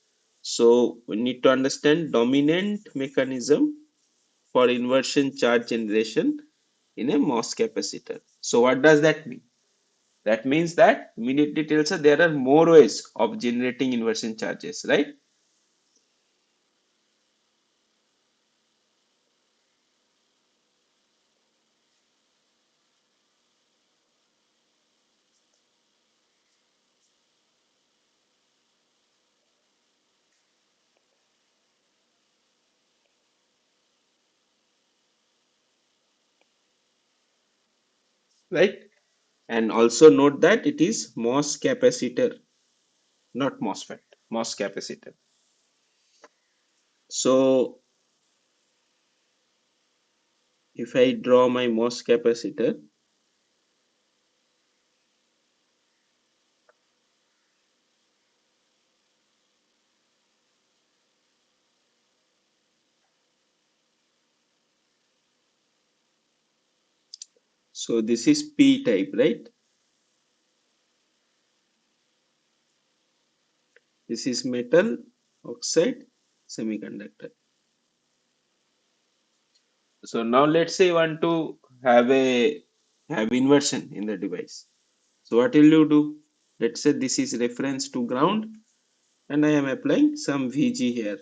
So we need to understand dominant mechanism for inversion charge generation in a MOS capacitor. So what does that mean? That means that immediately tells us there are more ways of generating inversion charges, right? Right? And also note that it is MOS capacitor, not MOSFET, MOS capacitor. So if I draw my MOS capacitor, so this is P type, right? This is metal oxide semiconductor. So now let's say you want to have inversion in the device. So what will you do? Let's say this is reference to ground and I am applying some Vg here.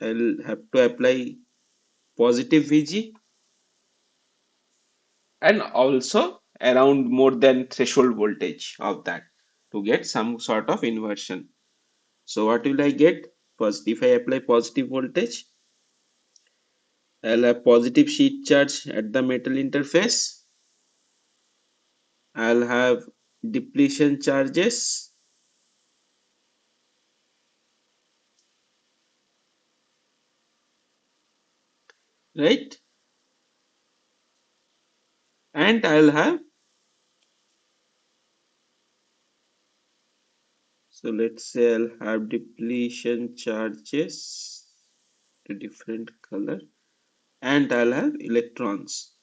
I'll have to apply positive Vg and also around more than threshold voltage of that to get some sort of inversion. So what will I get? First, if I apply positive voltage, I'll have positive sheet charge at the metal interface. I'll have depletion charges, right? And I'll have So let's say I'll have depletion charges to different color, and I'll have electrons.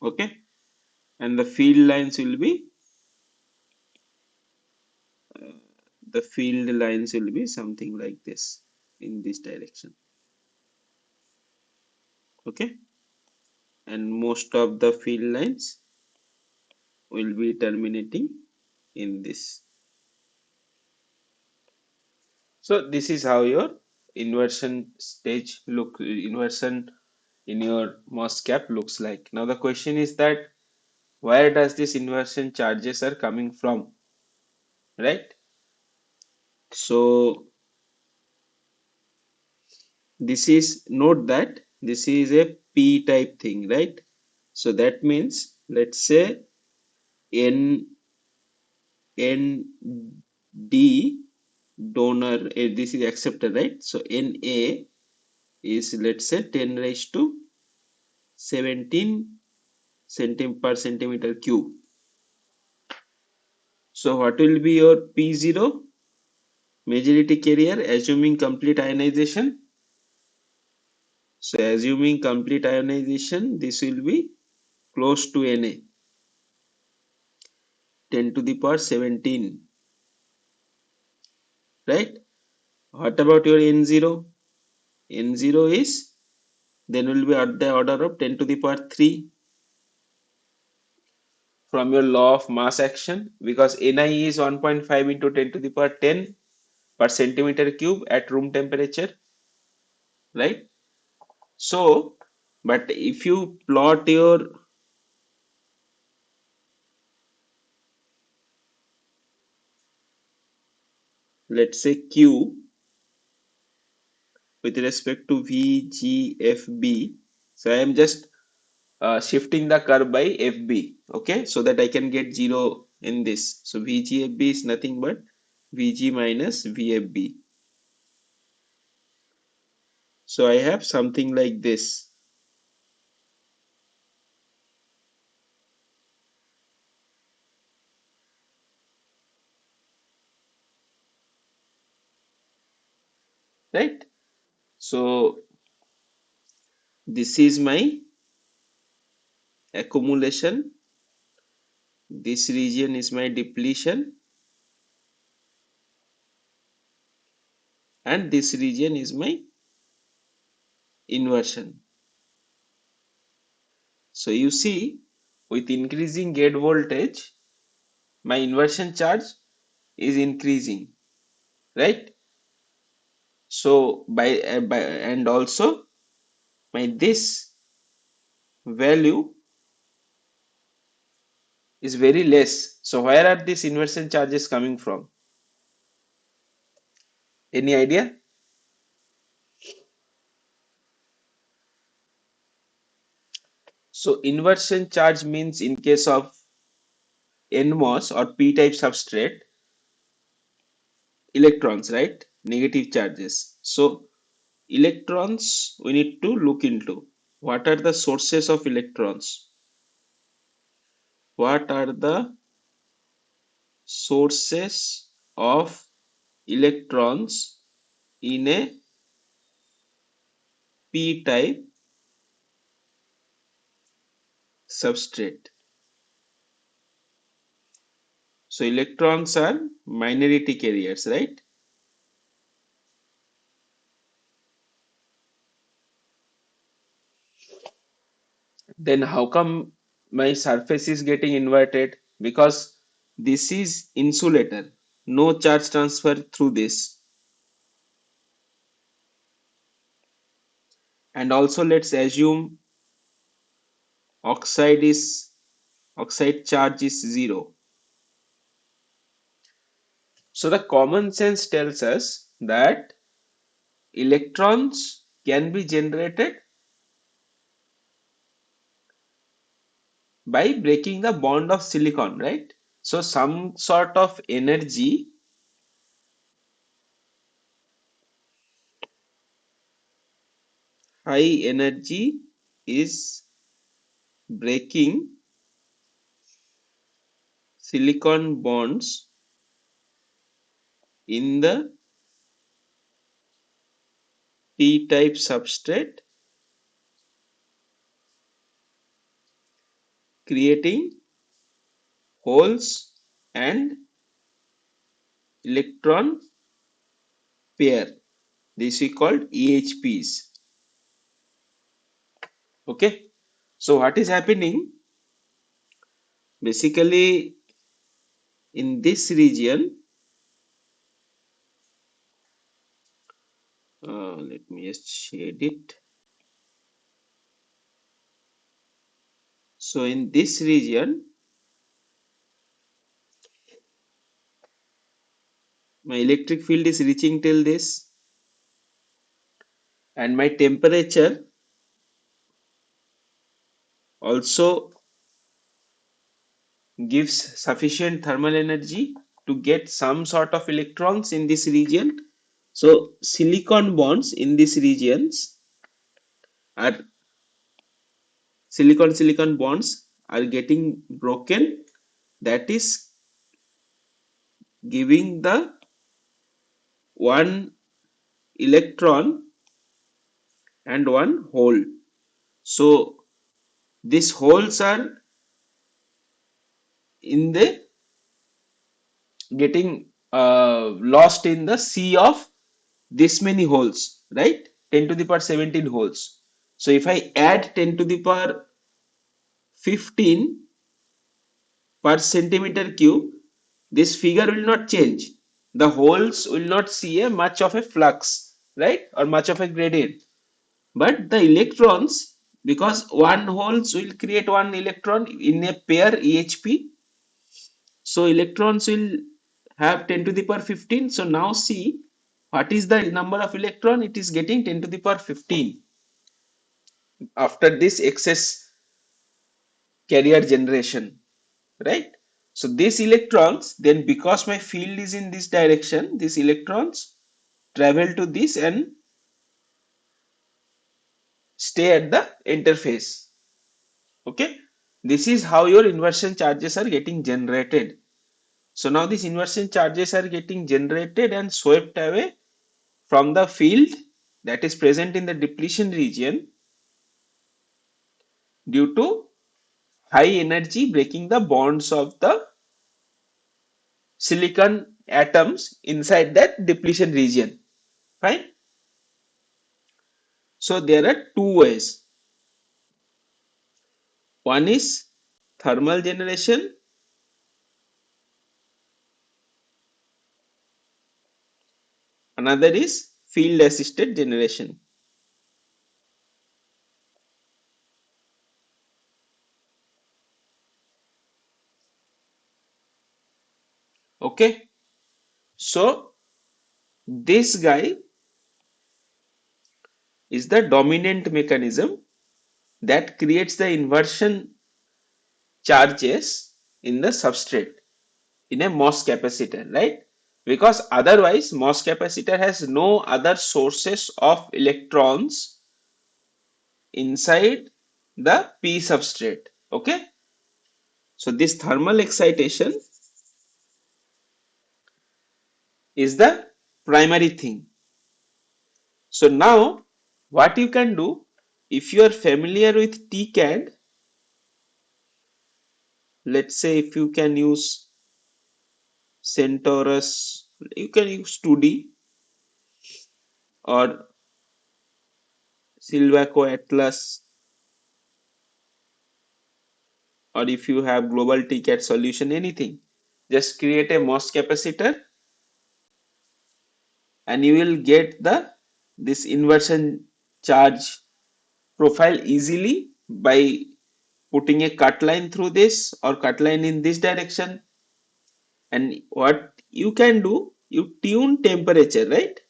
Okay, and the field lines will be something like this in this direction. Okay, and most of the field lines will be terminating in this. So this is how your inversion inversion in your MOS cap looks like. Now the question is that where does this inversion charges are coming from, right? So this is, note that this is a P type thing, right? So that means, let's say N D donor, this is acceptor, right? So Na is, let's say, 10 raised to 17 per centimeter cube. So what will be your P0 majority carrier assuming complete ionization? So assuming complete ionization, this will be close to Na, 10 to the power 17, right? What about your N0? N0 is, then will be at the order of 10 to the power 3 from your law of mass action, because Ni is 1.5 into 10 to the power 10 per centimeter cube at room temperature, right? So, but if you plot your, let's say, Q with respect to VGFB, so I am just shifting the curve by FB, okay, so that I can get 0 in this. So VGFB is nothing but VG minus VFB. So I have something like this, right? So this is my accumulation, this region is my depletion, and this region is my inversion. So you see, with increasing gate voltage, my inversion charge is increasing, right? So by and also my this value is very less. So where are these inversion charges coming from? Any idea? So inversion charge means, in case of NMOS or P-type substrate, electrons, right? Negative charges. So electrons we need to look into. What are the sources of electrons? What are the sources of electrons in a P-type substrate? So electrons are minority carriers, right? Then how come my surface is getting inverted? Because this is insulator, no charge transfer through this. And also let's assume oxide is oxide charge is 0. So the common sense tells us that electrons can be generated by breaking the bond of silicon, right? So some sort of energy, high energy, is breaking silicon bonds in the p-type substrate, creating holes and electron pair. This we called EHPs. Okay. So what is happening? Basically, in this region, let me just shade it. So in this region, my electric field is reaching till this, and my temperature also gives sufficient thermal energy to get some sort of electrons in this region. So silicon bonds in these regions are silicon bonds are getting broken. That is giving the one electron and one hole. So these holes are in the getting lost in the sea of this many holes, right? 10 to the power 17 holes. So if I add 10 to the power 15 per centimeter cube, this figure will not change. The holes will not see a much of a flux, right? Or much of a gradient. But the electrons, because one holes will create one electron in a pair EHP, so electrons will have 10 to the power 15. So now see what is the number of electron? It is getting 10 to the power 15 after this excess carrier generation, right? So these electrons, then because my field is in this direction, these electrons travel to this and stay at the interface. Okay, this is how your inversion charges are getting generated. So now these inversion charges are getting generated and swept away from the field that is present in the depletion region due to high energy breaking the bonds of the silicon atoms inside that depletion region. Fine. So there are two ways. One is thermal generation, another is field assisted generation. Okay. So this guy is the dominant mechanism that creates the inversion charges in the substrate in a MOS capacitor, right? Because otherwise MOS capacitor has no other sources of electrons inside the P substrate. Okay. So this thermal excitation is the primary thing. So now what you can do, if you are familiar with TCAD, let's say if you can use Centaurus, you can use 2D or Silvaco Atlas, or if you have global TCAD solution, anything. Just create a MOS capacitor and you will get the this inversion charge profile easily by putting a cut line through this or cut line in this direction. And what you can do, you tune temperature, right?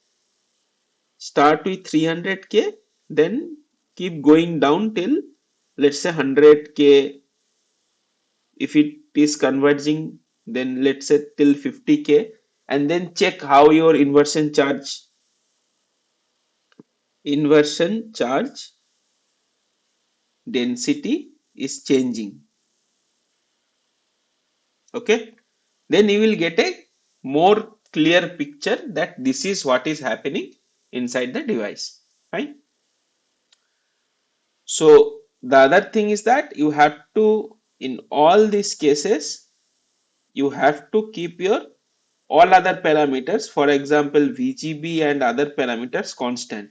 Start with 300K, then keep going down till let's say 100K. If it is converging, then let's say till 50K, and then check how your inversion charge density is changing. Okay, then you will get a more clear picture that this is what is happening inside the device. Fine. So the other thing is that you have to, in all these cases, you have to keep your all other parameters, for example VGB and other parameters, constant.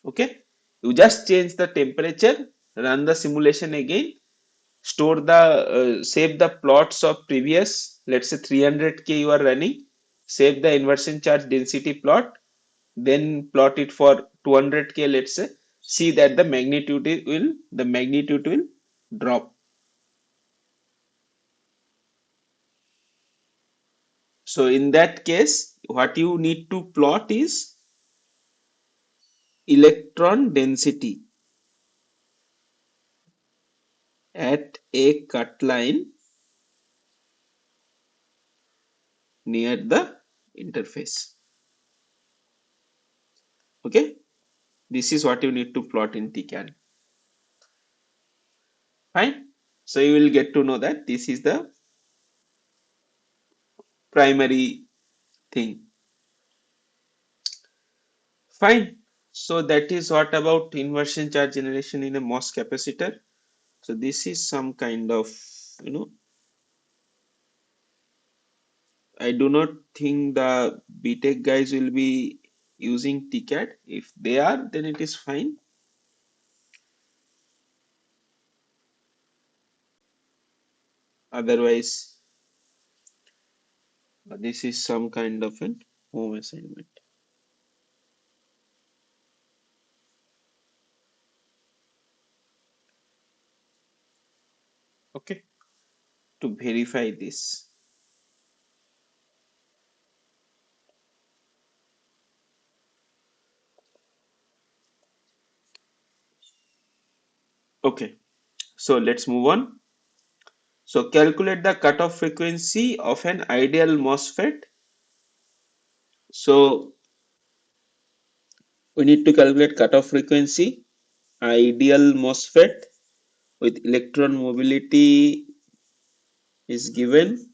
Okay, you just change the temperature, run the simulation again, store the save the plots of previous, let's say 300K you are running, save the inversion charge density plot, then plot it for 200K, let's say, see that the magnitude will drop. So in that case what you need to plot is electron density at a cut line near the interface. Okay, this is what you need to plot in TCAD. Fine. So you will get to know that this is the primary thing. Fine. So that is what about inversion charge generation in a MOS capacitor. So this is some kind of, you know, I do not think the BTech guys will be using TCAD. If they are, then it is fine. Otherwise, this is some kind of an home assignment. Okay, to verify this. Okay, so let's move on. So calculate the cutoff frequency of an ideal MOSFET. So we need to calculate cutoff frequency, ideal MOSFET with electron mobility is given,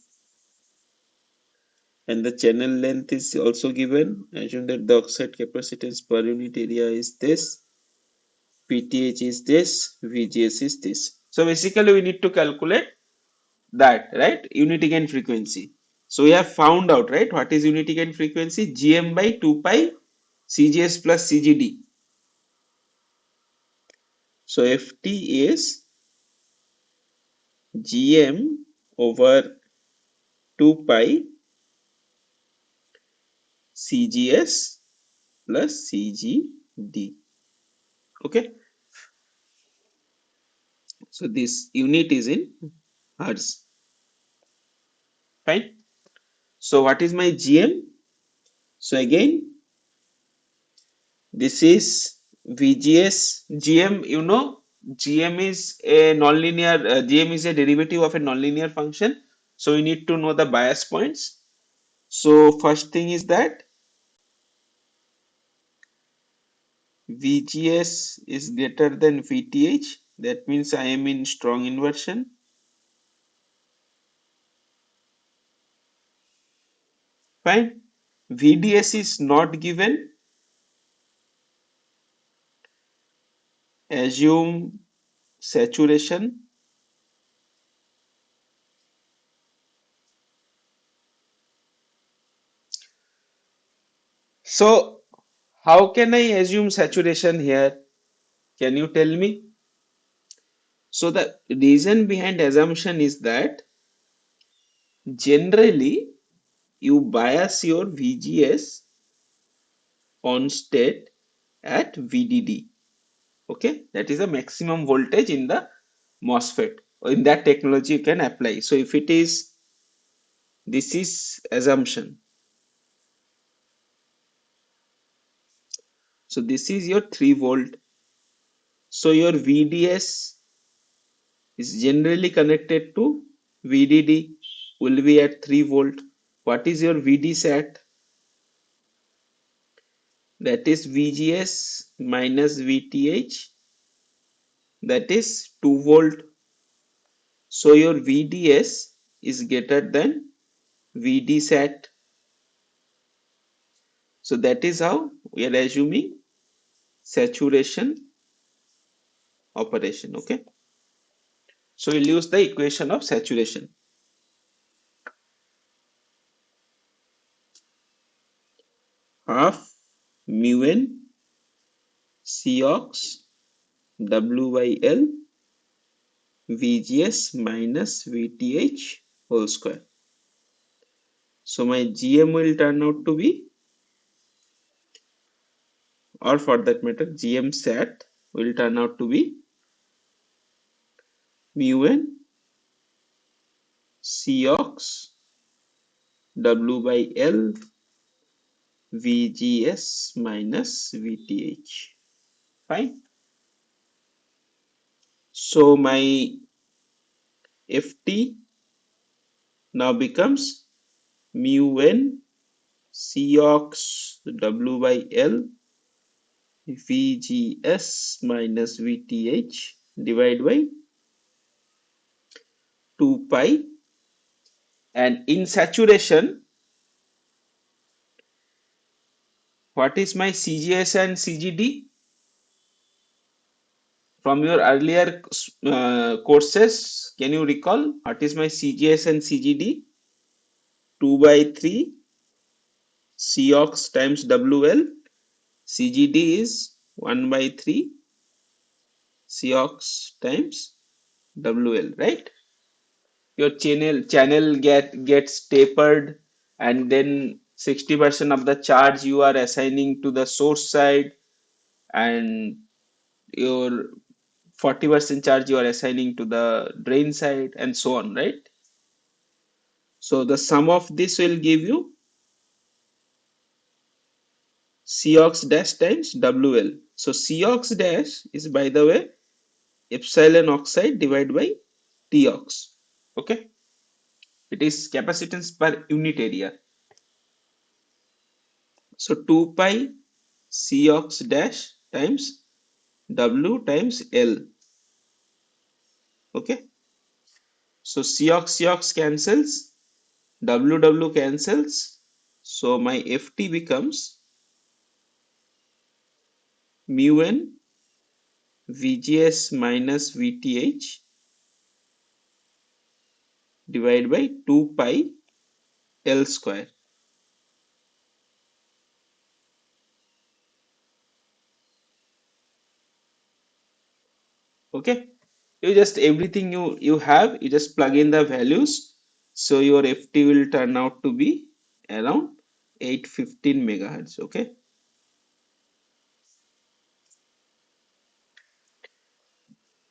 and the channel length is also given. Assume that the oxide capacitance per unit area is this, PTH is this, VGS is this. So basically we need to calculate that, right? Unity gain frequency. So we have found out, right, what is unity gain frequency? Gm by 2 pi CGS plus CGD. So FT is Gm over 2 pi CGS plus CGD. Okay. So this unit is in hertz. Fine. So what is my Gm? So again, this is VGS. Gm, you know, Gm is a nonlinear, Gm is a derivative of a nonlinear function. So we need to know the bias points. So first thing is that VGS is greater than VTH. That means I am in strong inversion. Fine. VDS is not given. Assume saturation. So how can I assume saturation here? Can you tell me? So the reason behind assumption is that generally you bias your VGS on state at VDD. Okay, that is the maximum voltage in the MOSFET. In that technology you can apply. So if it is, this is assumption. So this is your 3 volt. So your VDS is generally connected to VDD, will be at 3 volt. What is your VD sat? that is VGS minus VTH, that is 2 volt. So your VDS is greater than VDSAT. So that is how we are assuming saturation operation. Okay. So we'll use the equation of saturation. Half mu n Cox W by L VGS minus VTH whole square. So my GM will turn out to be, or for that matter, GM sat will turn out to be mu n Cox W by L VGS minus VTH. Fine. So my FT now becomes mu n Cox W by L VGS minus VTH divided by 2 pi, and in saturation what is my CGS and CGD? From your earlier courses, can you recall what is my CGS and CGD? 2 by 3 Cox times WL. CGD is 1 by 3 Cox times WL, right? Your channel gets tapered, and then 60% of the charge you are assigning to the source side, and your 40% charge you are assigning to the drain side, and so on, right? So the sum of this will give you Cox dash times WL. So Cox dash is, by the way, epsilon oxide divided by Tox. Okay, it is capacitance per unit area. So 2 pi Cox dash times W times L. Okay, so Cox cancels, W cancels. So my FT becomes mu n VGS minus VTH divided by 2 pi L square. Okay, you just everything you have, you just plug in the values. So your FT will turn out to be around 815 megahertz. Okay,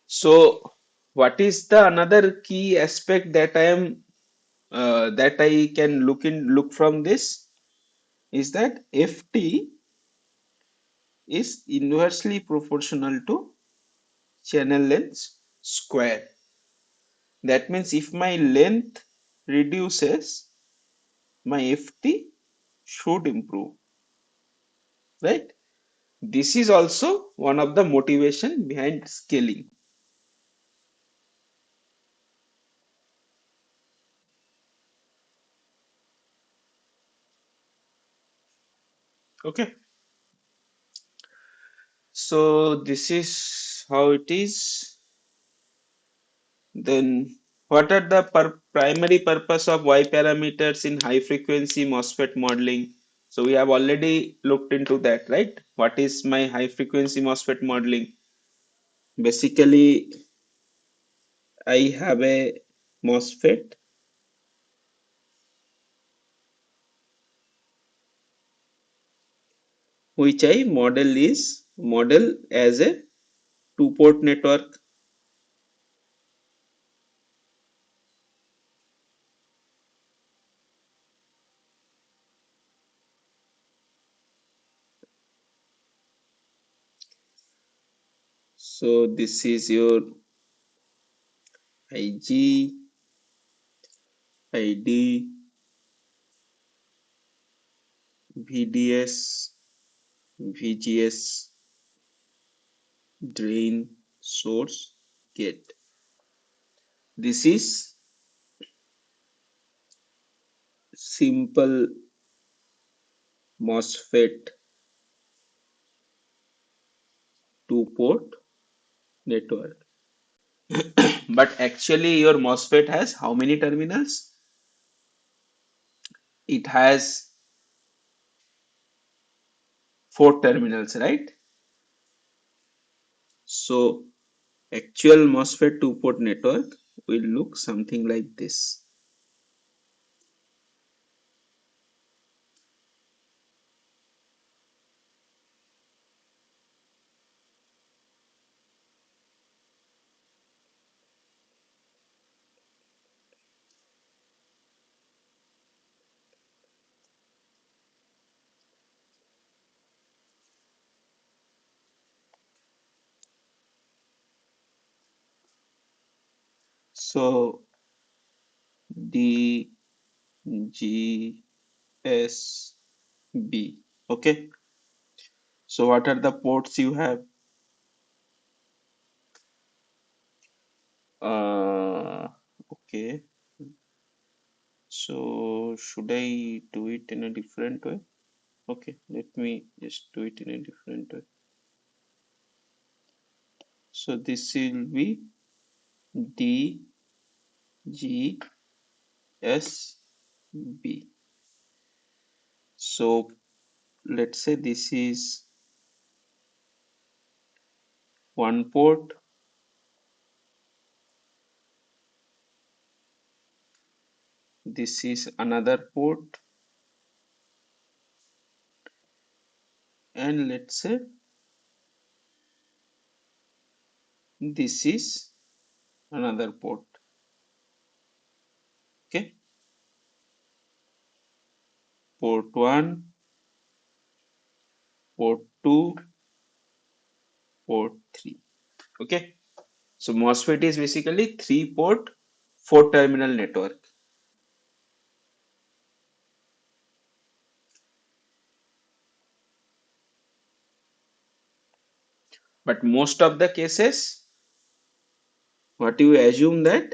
so what is the another key aspect that I can look from this is that FT is inversely proportional to channel length square. That means if my length reduces, my FT should improve, right? This is also one of the motivation behind scaling. Okay, so this is how it is. Then what are the primary purpose of Y parameters in high frequency MOSFET modeling? So we have already looked into that, right? What is my high frequency MOSFET modeling? Basically, I have a MOSFET which I model as a two-port network. So this is your IG, ID, VDS, VGS, drain, source, gate. This is simple MOSFET two-port network. But actually your MOSFET has how many terminals? It has four terminals, right? So actual MOSFET two-port network will look something like this. So D, G, S, B. Okay. So what are the ports you have? Okay. So should I do it in a different way? Okay, let me just do it in a different way. So this will be D, G, S, B. So let's say this is one port, this is another port, and let's say this is another port. Okay, port 1, port 2, port 3. Okay, so MOSFET is basically 3-port, 4-terminal network. But most of the cases, what you assume that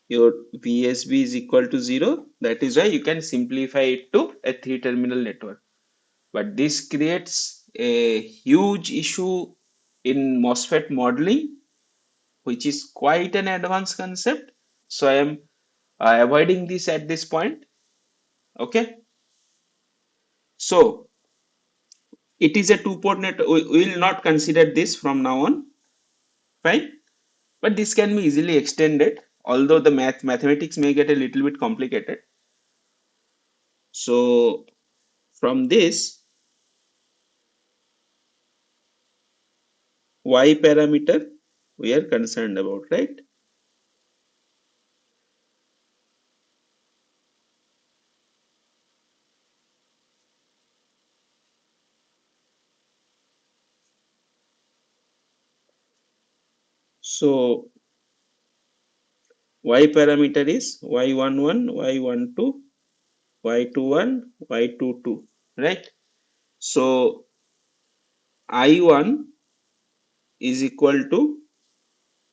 your VSB is equal to 0. That is why you can simplify it to a 3-terminal network. But this creates a huge issue in MOSFET modeling, which is quite an advanced concept. So I am avoiding this at this point. Okay. So it is a two-port network. We will not consider this from now on. Fine. But this can be easily extended, although the mathematics may get a little bit complicated. So from this, Y parameter we are concerned about, right? So Y parameter is Y11, Y12, Y21, Y22, right? So I1 is equal to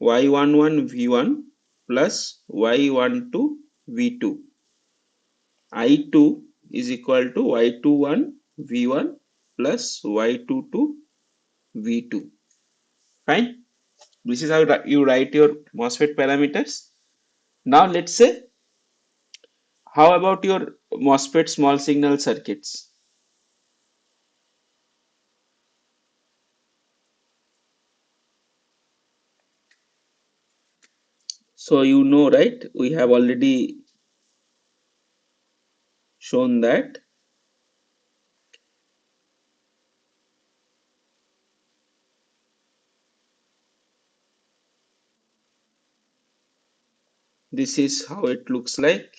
Y11 V1 plus Y12 V2. I2 is equal to Y21 V1 plus Y22 V2. Fine. This is how you write your MOSFET parameters. Now let's say, how about your MOSFET small signal circuits? So you know, right? We have already shown that this is how it looks like.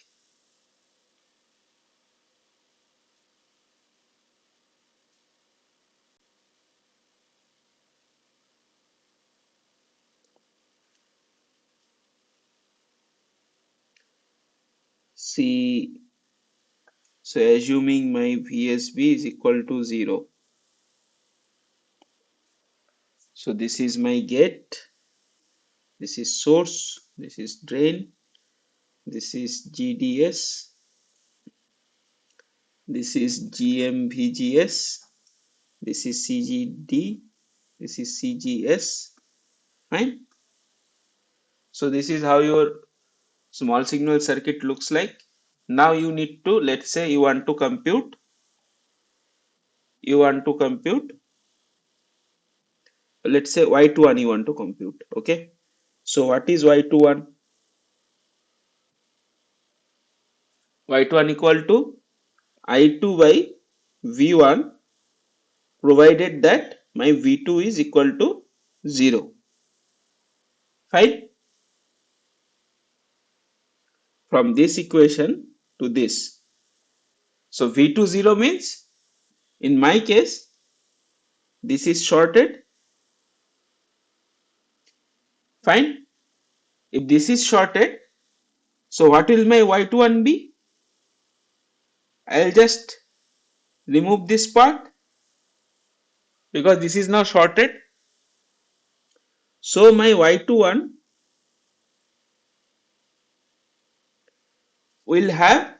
See, So assuming my VSB is equal to 0. So this is my gate, this is source, this is drain, this is GDS, this is GMVGS, this is CGD, this is CGS, fine. So this is how your small signal circuit looks like. Now you need to, let's say you want to compute, let's say Y21 you want to compute, okay? So what is Y21? Y21 equal to I2 by V1 provided that my V2 is equal to 0. Fine. From this equation to this. So V2 0 means in my case this is shorted. Fine. If this is shorted, so what will my Y21 be? I'll just remove this part because this is now shorted. So my Y21 will have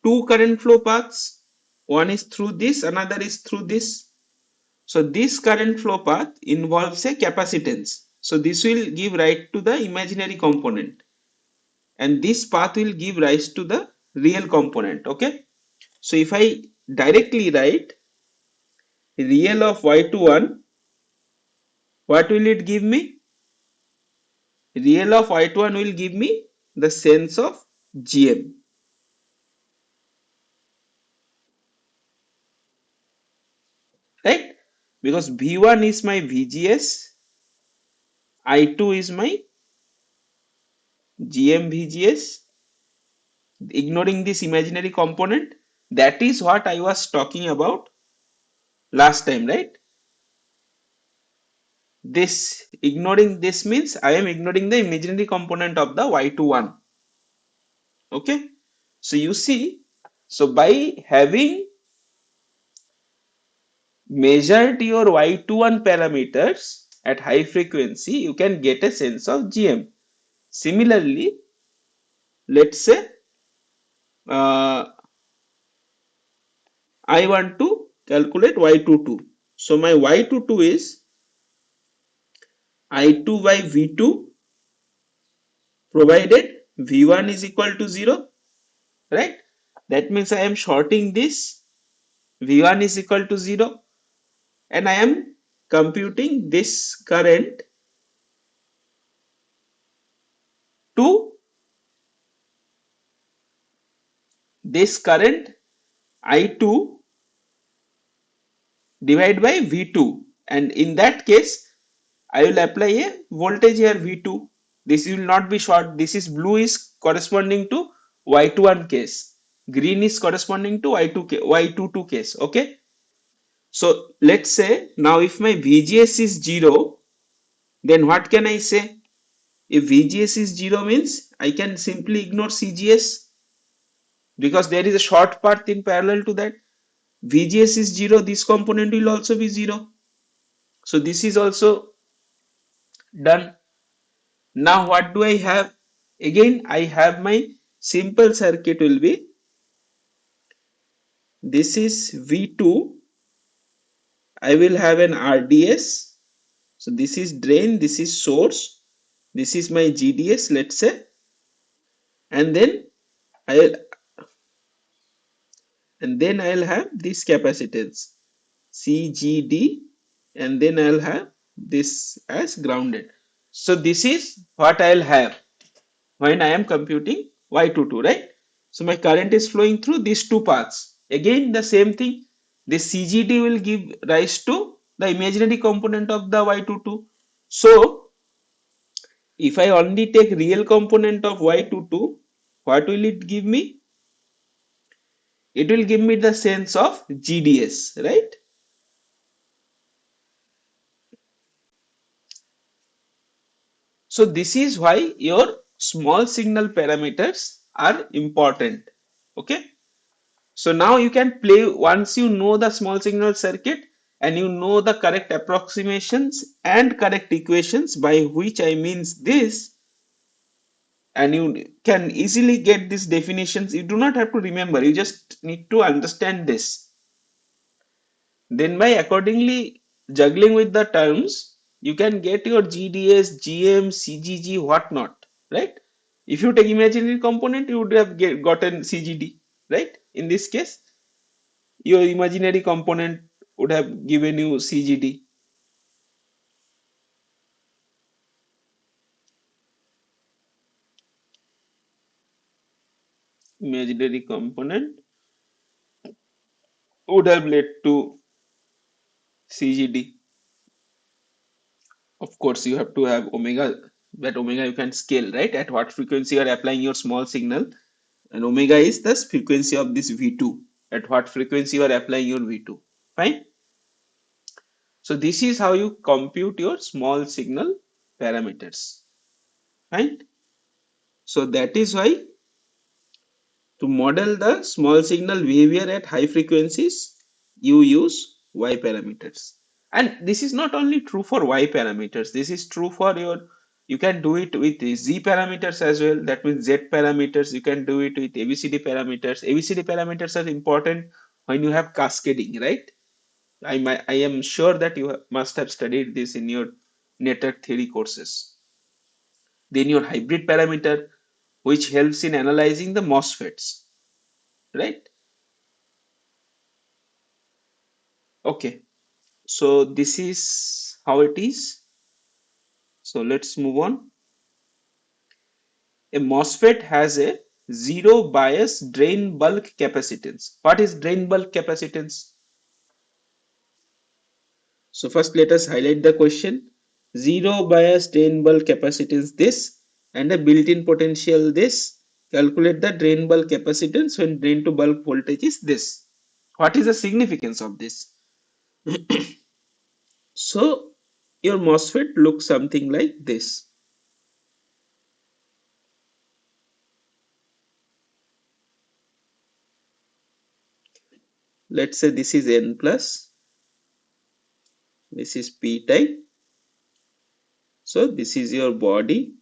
two current flow paths. One is through this, another is through this. So this current flow path involves a capacitance. So this will give rise to the imaginary component, and this path will give rise to the real component. Okay. So if I directly write real of Y21, what will it give me? Real of Y21 will give me the sense of GM. Right? Because V1 is my VGS, I2 is my GM VGS, ignoring this imaginary component. That is what I was talking about last time, right? This ignoring this means I am ignoring the imaginary component of the Y21. Okay. So you see, so by having measured your Y21 parameters at high frequency, you can get a sense of GM. Similarly, let's say I want to calculate Y22. So my Y22 is I2 by V2 provided V1 is equal to 0, right? That means I am shorting this, V1 is equal to 0, and I am computing this current to this current I2 divided by V2, and in that case I will apply a voltage here V2. This will not be short. This is blue is corresponding to Y21 case. Green is corresponding to Y22 case. Okay. So let's say now if my VGS is 0, then what can I say? If VGS is 0 means I can simply ignore CGS because there is a short path in parallel to that. VGS is 0, this component will also be 0. So this is also done. Now what do I have? Again I have my simple circuit will be, this is V2, I will have an RDS. So this is drain, this is source, this is my GDS, let's say, and then I'll I'll have this capacitance CGD, and then I'll have this as grounded. So this is what I'll have when I am computing Y22, right? So my current is flowing through these two paths. Again, the same thing. This CGD will give rise to the imaginary component of the Y22. So if I only take real component of Y22, what will it give me? It will give me the sense of GDS, right? So this is why your small signal parameters are important. Okay. So now you can play once you know the small signal circuit and you know the correct approximations and correct equations, by which I means this, and you can easily get these definitions. You do not have to remember, you just need to understand this. Then by accordingly juggling with the terms, you can get your GDS, GM, CGG, whatnot, right? If you take imaginary component, you would have gotten CGD, right? In this case, your imaginary component would have given you CGD. Imaginary component would have led to CGD. Of course, you have to have omega. That omega you can scale, right? At what frequency you are applying your small signal, and omega is the frequency of this V2. At what frequency you are applying your V2. Fine. So this is how you compute your small signal parameters. Fine. So that is why, to model the small signal behavior at high frequencies, you use Y parameters. And this is not only true for Y parameters, this is true for your, you can do it with the Z parameters as well. That means Z parameters, you can do it with ABCD parameters. ABCD parameters are important when you have cascading, right? I am sure that you must have studied this in your network theory courses. Then your hybrid parameter, which helps in analyzing the MOSFETs, right? Okay, so this is how it is. So let's move on. A MOSFET has a zero bias drain bulk capacitance. What is drain bulk capacitance? So first let us highlight the question. Zero bias drain bulk capacitance this, and a built-in potential this. Calculate the drain bulk capacitance when drain to bulk voltage is this. What is the significance of this? So your MOSFET looks something like this. Let's say this is N plus, this is P type. So this is your body.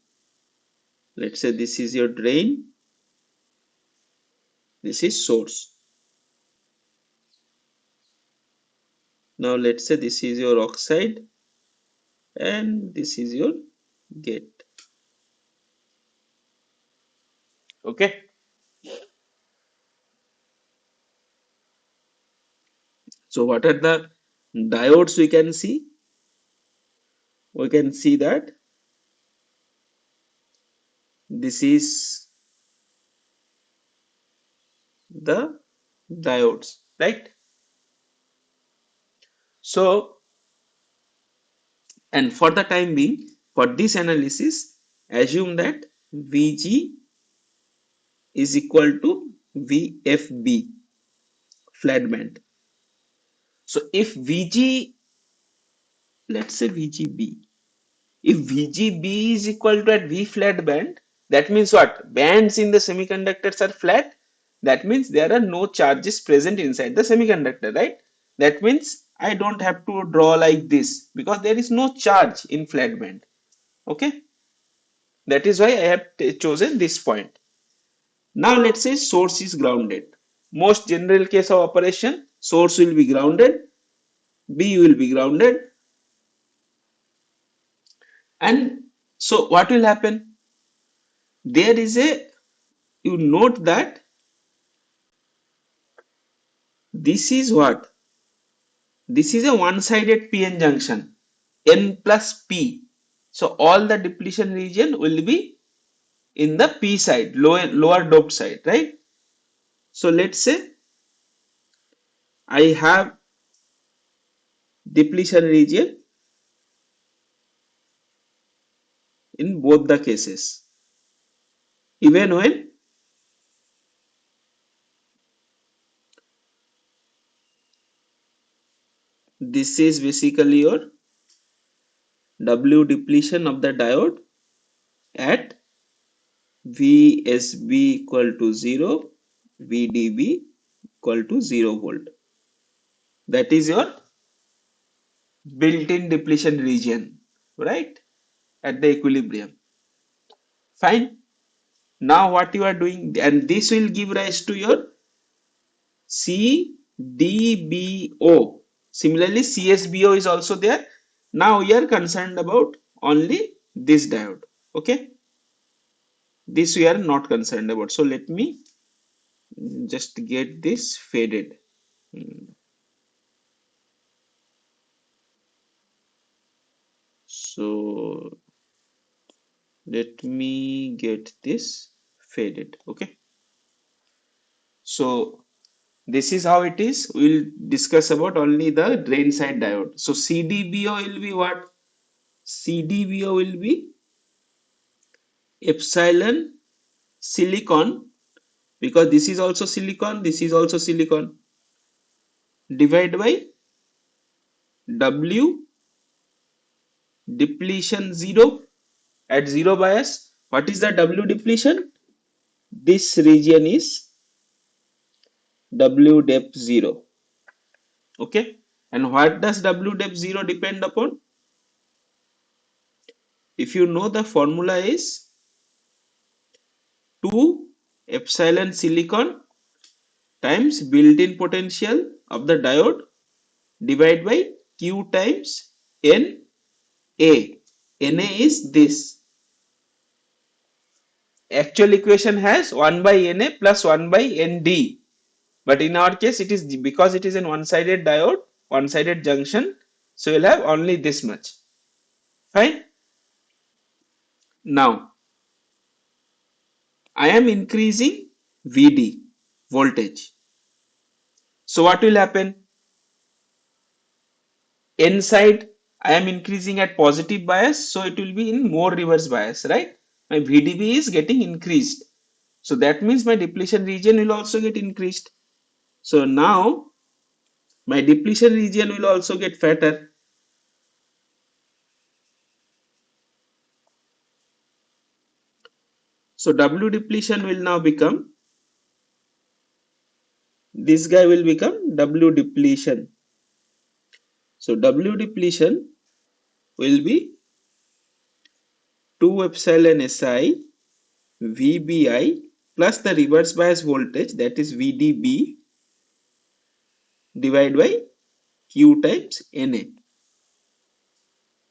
Let's say this is your drain, this is source. Now let's say this is your oxide and this is your gate. Okay. So what are the diodes we can see? We can see that this is the diodes, right? So, and for the time being, for this analysis, assume that Vg is equal to VFB, flat band. So if Vg, let's say VGB, if VGB is equal to at V flat band, that means what? Bands in the semiconductors are flat. That means there are no charges present inside the semiconductor, right? That means I don't have to draw like this because there is no charge in flat band. Okay. That is why I have chosen this point. Now let's say source is grounded. Most general case of operation, source will be grounded, B will be grounded, and so what will happen? There is a, you note that this is what? This is a one-sided PN junction, N plus P. So all the depletion region will be in the P side, lower doped side, right? So let's say I have depletion region in both the cases. Even when this is basically your W depletion of the diode at VSB equal to 0, VDB equal to 0 volt. That is your built-in depletion region, right? At the equilibrium. Fine. Now what you are doing, and this will give rise to your CDBO. Similarly, CSBO is also there. Now we are concerned about only this diode. Okay. This we are not concerned about. So let me just get this faded. So let me get this faded. Okay. So this is how it is. We'll discuss about only the drain side diode. So CDBO will be what? CDBO will be epsilon silicon, because this is also silicon, this is also silicon, divide by W depletion 0 at 0 bias. What is the W depletion? This region is W dep 0. Okay. And what does W dep 0 depend upon? If you know, the formula is 2 epsilon silicon times built-in potential of the diode divided by Q times NA. NA is this. Actual equation has 1 by Na plus 1 by Nd. But in our case, it is because it is an one-sided diode, one-sided junction. So you'll have only this much. Fine. Now, I am increasing Vd, voltage. So what will happen? N side, I am increasing at positive bias. So it will be in more reverse bias, right? My VDB is getting increased. So that means my depletion region will also get increased. So now my depletion region will also get fatter. So W depletion will now become, this guy will become W depletion. So W depletion will be 2 epsilon Si VBI plus the reverse bias voltage, that is VDB, divided by Q times Na.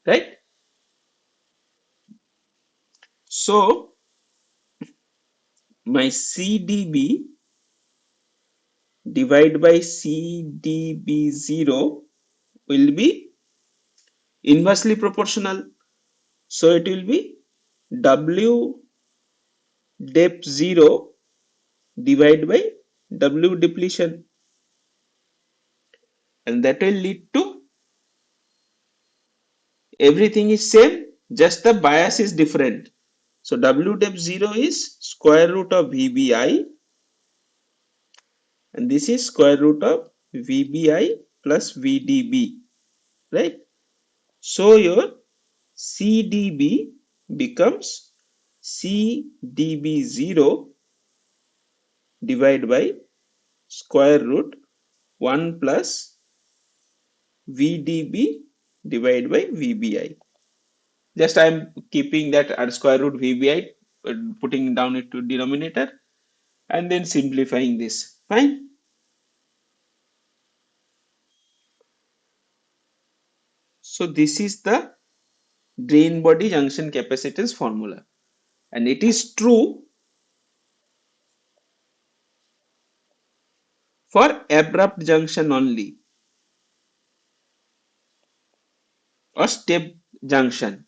Right? So my CDB divided by CDB0 will be inversely proportional. So it will be W dep 0 divided by W depletion, and that will lead to everything is same, just the bias is different. So W dep 0 is square root of VBI, and this is square root of VBI plus VDB, right? So your CDB becomes CDB0 divided by square root 1 plus VDB divided by VBI. Just I am keeping that at square root VBI, putting down it to denominator, and then simplifying this. Fine. So this is the drain body junction capacitance formula, and it is true for abrupt junction only, or step junction.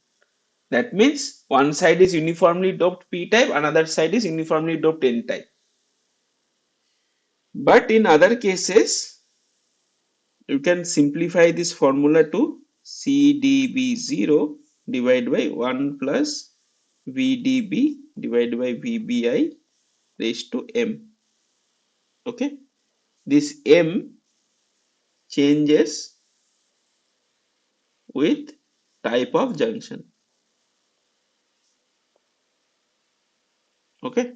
That means one side is uniformly doped P type, another side is uniformly doped N type. But in other cases, you can simplify this formula to CDB0 divided by 1 plus VDB divided by VBI raised to M. Okay. This M changes with type of junction. Okay.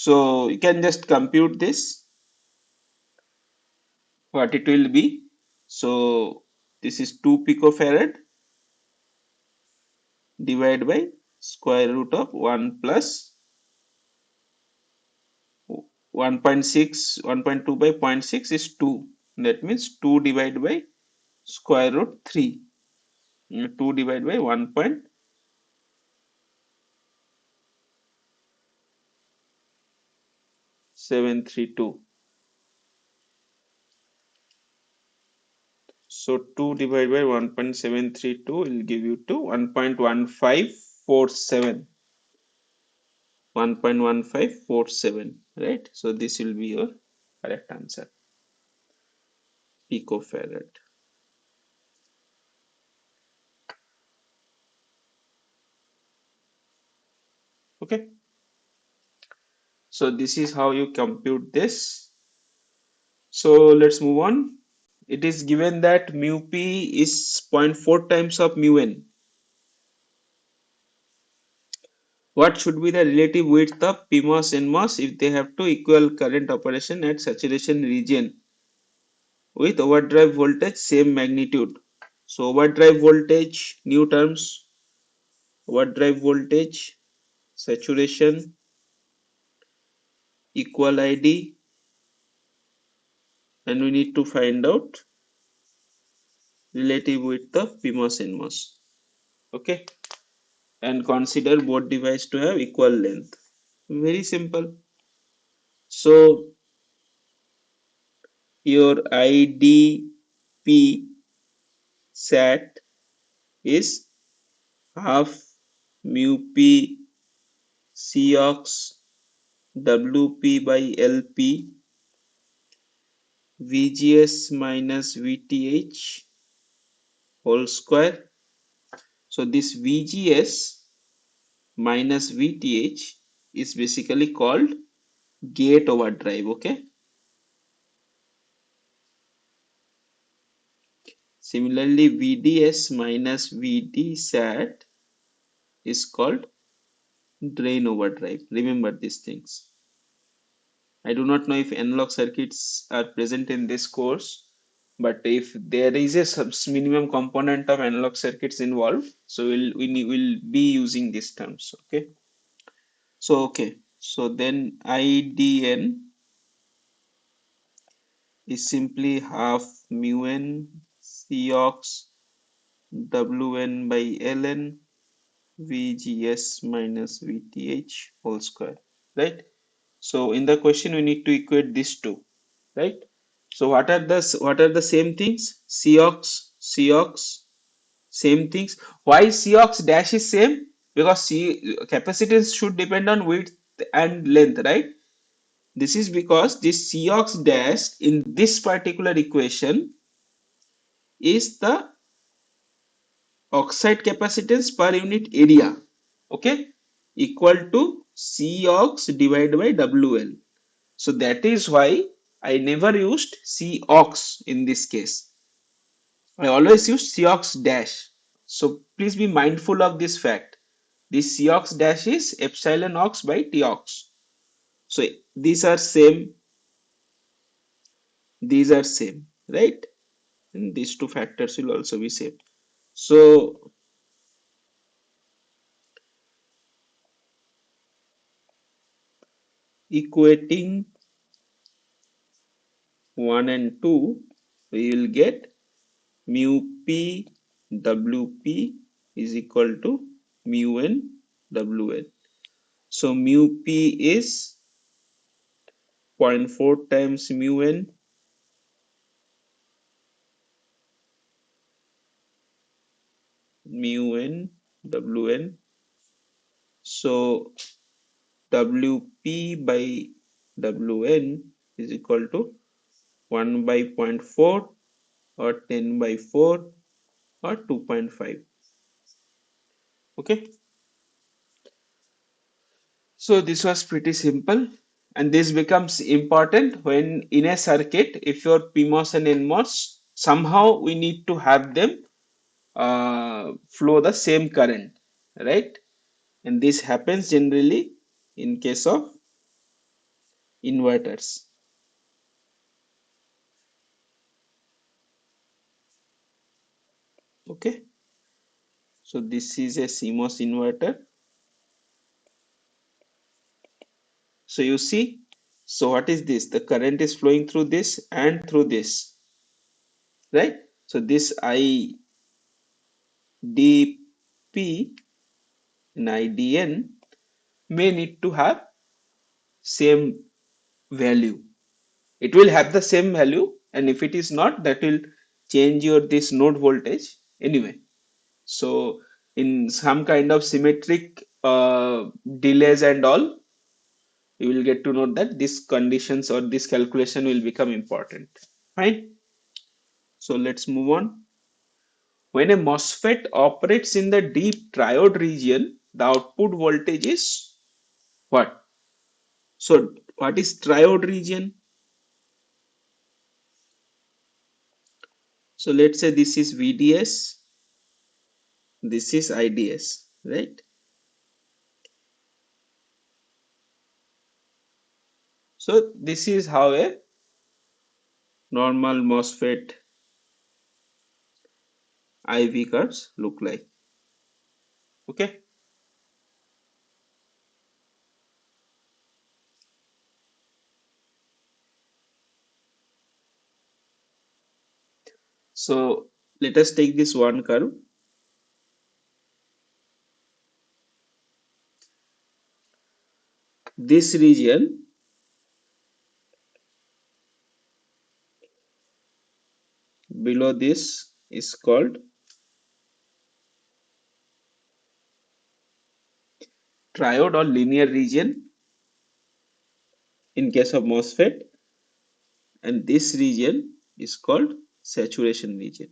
So you can just compute this, what it will be. So this is 2 picofarad divided by square root of 1 plus 1.6, 1.2 by zero point 0.6 is 2. That means 2 divided by square root 3. 2 divided by 1.732. So 2 divided by 1.732 will give you to 1.1547. 1.1547, right? So this will be your correct answer, picofarad. Okay, so this is how you compute this. So let's move on. It is given that mu p is zero point 0.4 times of mu n. What should be the relative width of PMOS and NMOS if they have two equal current operation at saturation region with overdrive voltage same magnitude? So overdrive voltage, new terms, overdrive voltage, saturation, equal ID, and we need to find out relative width of PMOS and NMOS. Okay, and consider both devices to have equal length. Very simple. So your IDP SAT is half mu p Cox Wp by Lp Vgs minus Vth whole square. So this Vgs minus Vth is basically called gate overdrive. Okay. Similarly, Vds minus Vdsat is called drain overdrive. Remember these things. I do not know if analog circuits are present in this course, but if there is a minimum component of analog circuits involved, so will be using these terms. Okay. So okay. So then IDN is simply half mu n Cox Wn by Ln Vgs minus Vth whole square. Right. So in the question we need to equate these two, right? So what are the same things? Cox, same things. Why Cox dash is same? Because C capacitance should depend on width and length, right? This is because this Cox dash in this particular equation is the oxide capacitance per unit area, okay, equal to Cox divided by WL. So that is why I never used Cox in this case. I always use Cox dash. So please be mindful of this fact. This Cox dash is epsilon ox by Tox. So these are same, right? And these two factors will also be same. So equating 1 and 2, we will get mu p Wp is equal to mu n Wn. So mu p is zero point 0.4 times mu n Wn. So Wp by Wn is equal to 1 by zero point 0.4 or 10 by 4 or 2.5. Okay. So this was pretty simple, and this becomes important when in a circuit, if your PMOS and NMOS, somehow we need to have them flow the same current, right? And this happens generally in case of inverters. Okay, so this is a CMOS inverter. So you see, so what is this? The current is flowing through this and through this, right? So this IDP and IDN may need to have same value. It will have the same value, and if it is not, that will change your this node voltage anyway. So in some kind of symmetric delays and all, you will get to know that these conditions or this calculation will become important. Fine. So let's move on. When a MOSFET operates in the deep triode region, the output voltage is what? So what is triode region? So let's say this is VDS, this is IDS, right? So this is how a normal MOSFET IV curves look like. Okay. So let us take this one curve. This region below this is called triode or linear region in case of MOSFET, and this region is called saturation region.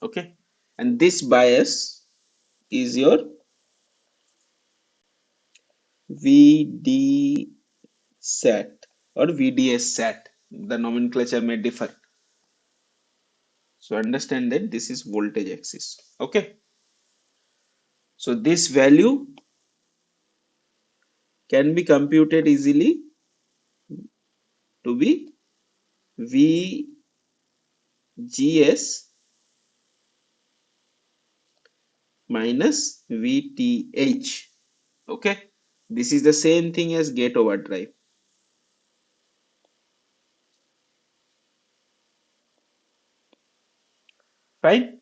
Okay, and this bias is your VD or VDS sat. The nomenclature may differ. So understand that this is voltage axis. Okay, so this value can be computed easily to be VGS minus VTH. Okay, this is the same thing as gate overdrive. Fine,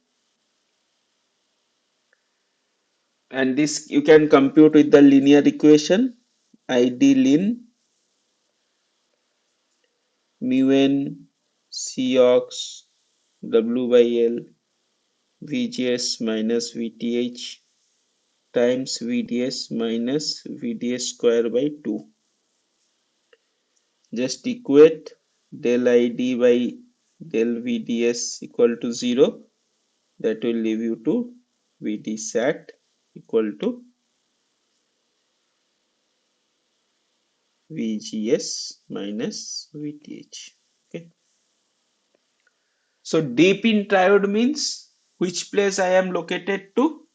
and this you can compute with the linear equation ID lin mu n Cox W by L VGS minus VTH times VDS minus VDS square by 2. Just equate del ID by del VDS equal to 0. That will leave you to VD sat equal to VGS minus VTH. Okay. So deep in triode means which place I am located to?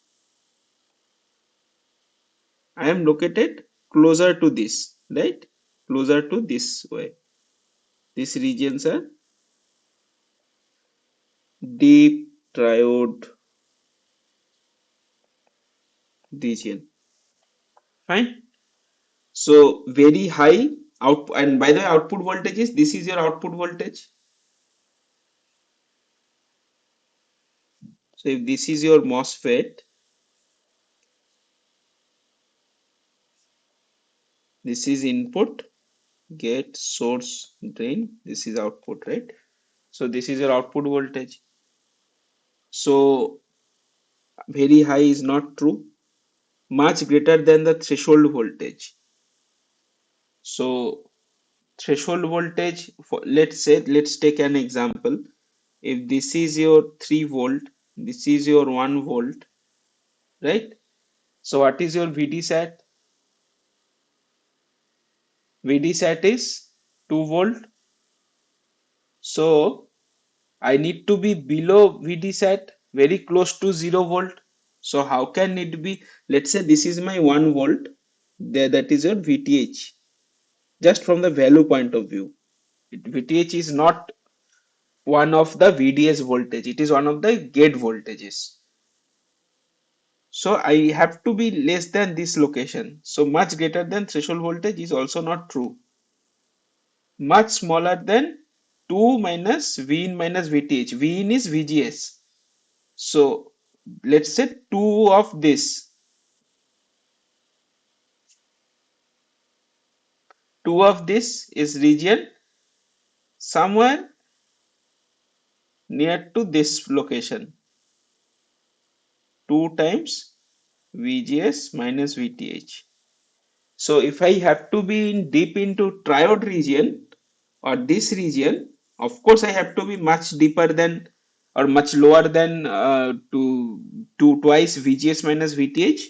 I am located closer to this, right? Closer to this way. These regions are deep triode region. Fine. So very high output, and by the way, output voltage is this is your output voltage. So if this is your MOSFET, this is input, gate, source, drain. This is output, right? So this is your output voltage. So very high is not true, much greater than the threshold voltage. So threshold voltage for, let's take an example. If this is your 3 volt, this is your 1 volt, right? So what is your VD sat? VD sat is 2 volt. So I need to be below VD sat, very close to 0 volt. So how can it be? Let's say this is my 1 volt, there, that is your VTH. Just from the value point of view, VTH is not one of the VDS voltage, it is one of the gate voltages. So I have to be less than this location. So much greater than threshold voltage is also not true. Much smaller than 2 minus V in minus VTH. V in is VGS. So let's say 2 of this. 2 of this is region somewhere near to this location. 2 times VGS minus VTH. So if I have to be in deep into triode region or this region, of course I have to be much deeper than or much lower than to twice VGS minus VTH.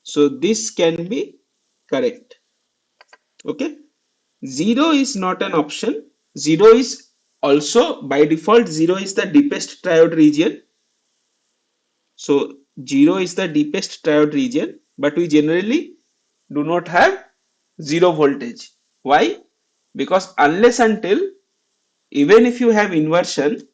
So this can be correct. Okay. 0 is not an option. 0 is also by default 0 is the deepest triode region. So 0 is the deepest triode region, but we generally do not have 0 voltage. Why? Because unless until, even if you have inversion,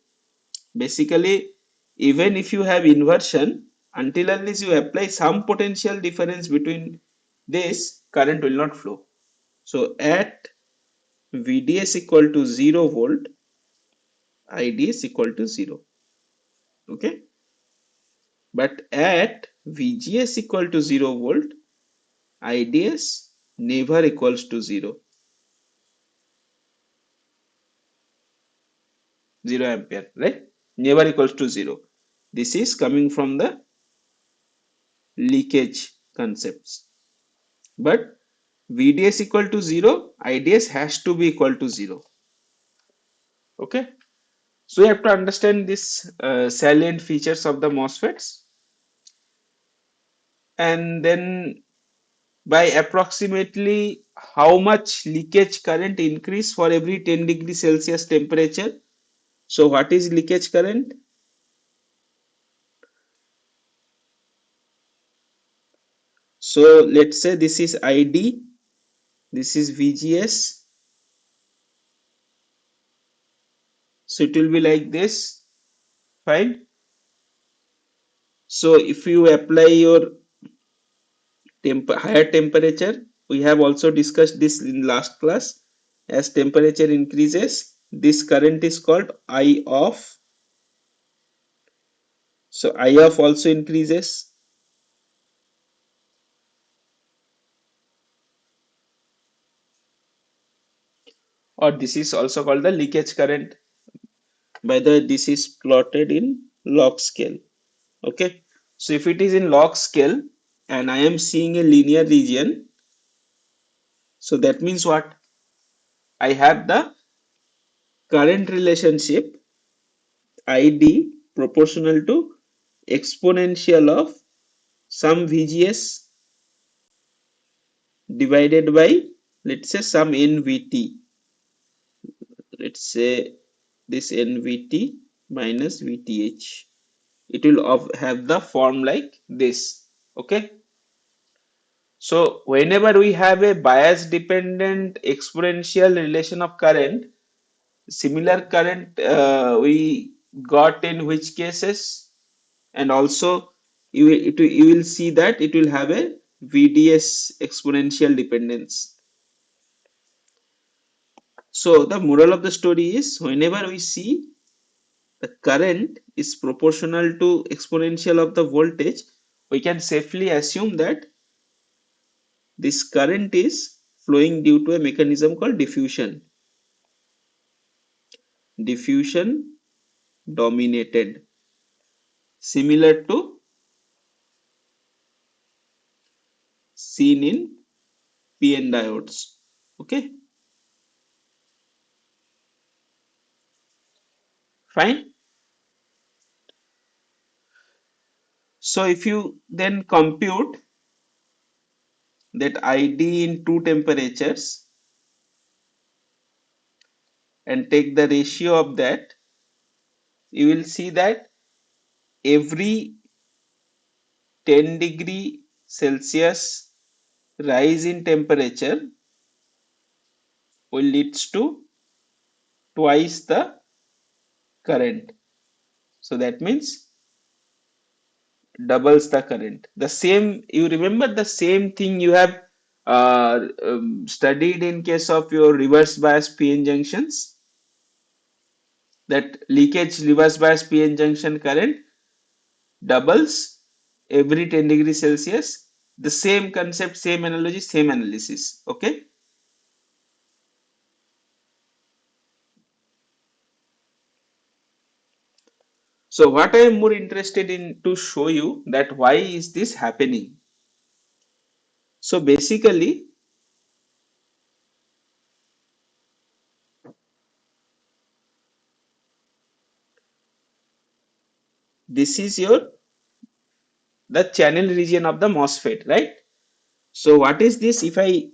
basically even if you have inversion, until unless you apply some potential difference between this, current will not flow. So at VDS equal to 0 volt, IDS equal to 0. Okay. But at VGS equal to 0 volt, IDS never equals to 0. 0 ampere, right? Never equals to 0. This is coming from the leakage concepts. But VDS equal to 0, IDS has to be equal to 0. Okay. So you have to understand this salient features of the MOSFETs, and then by approximately how much leakage current increase for every 10 degree Celsius temperature. So what is leakage current? So let's say this is ID, this is VGS. So it will be like this, fine. So if you apply your higher temperature, we have also discussed this in last class. As temperature increases, this current is called I off. So I off also increases. Or this is also called the leakage current. By the this is plotted in log scale. Okay. So if it is in log scale and I am seeing a linear region, so that means what? I have the current relationship ID proportional to exponential of some VGS divided by, let's say, some NVT. Let's say this NVT minus VTH. It will have the form like this. Okay. So whenever we have a bias dependent exponential relation of current, similar current we got in which cases, and also you will see that it will have a VDS exponential dependence. So the moral of the story is, whenever we see the current is proportional to exponential of the voltage, we can safely assume that this current is flowing due to a mechanism called diffusion. Diffusion dominated, similar to seen in PN diodes. Okay, fine. So if you then compute that ID in two temperatures and take the ratio of that, you will see that every 10 degree Celsius rise in temperature will leads to twice the current. So that means doubles the current. The same, you remember the same thing you have studied in case of your reverse bias PN junctions, that leakage reverse bias PN junction current doubles every 10 degrees Celsius. The same concept, same analogy, same analysis. Okay. So what I am more interested in to show you that why is this happening. So basically, this is your the channel region of the MOSFET, right? So what is this? If I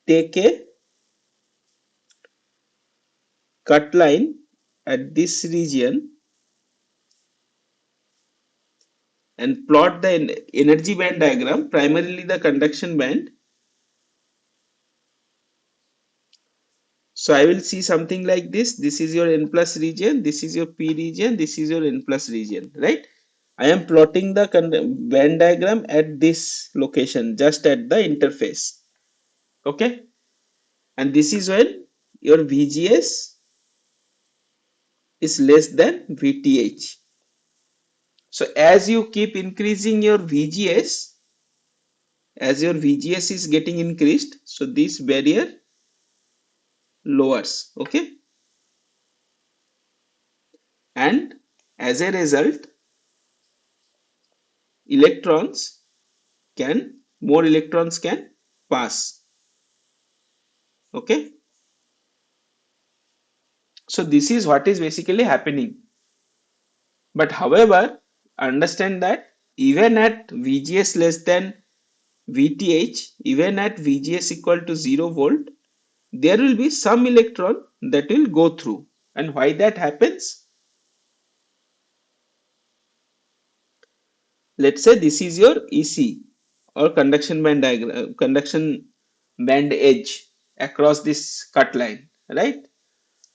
take a cut line at this region and plot the energy band diagram, primarily the conduction band. So I will see something like this. This is your N plus region, this is your P region, this is your N plus region, right? I am plotting the band diagram at this location, just at the interface. Okay. And this is when your VGS is less than VTH. So as you keep increasing your VGS, as your VGS is getting increased, so this barrier lowers. Okay. And as a result, electrons more electrons can pass. Okay. So this is what is basically happening. But however, understand that even at VGS less than VTH, even at VGS equal to 0 volt, there will be some electron that will go through. And why that happens? Let's say this is your EC or conduction band diagram, conduction band edge across this cut line, right?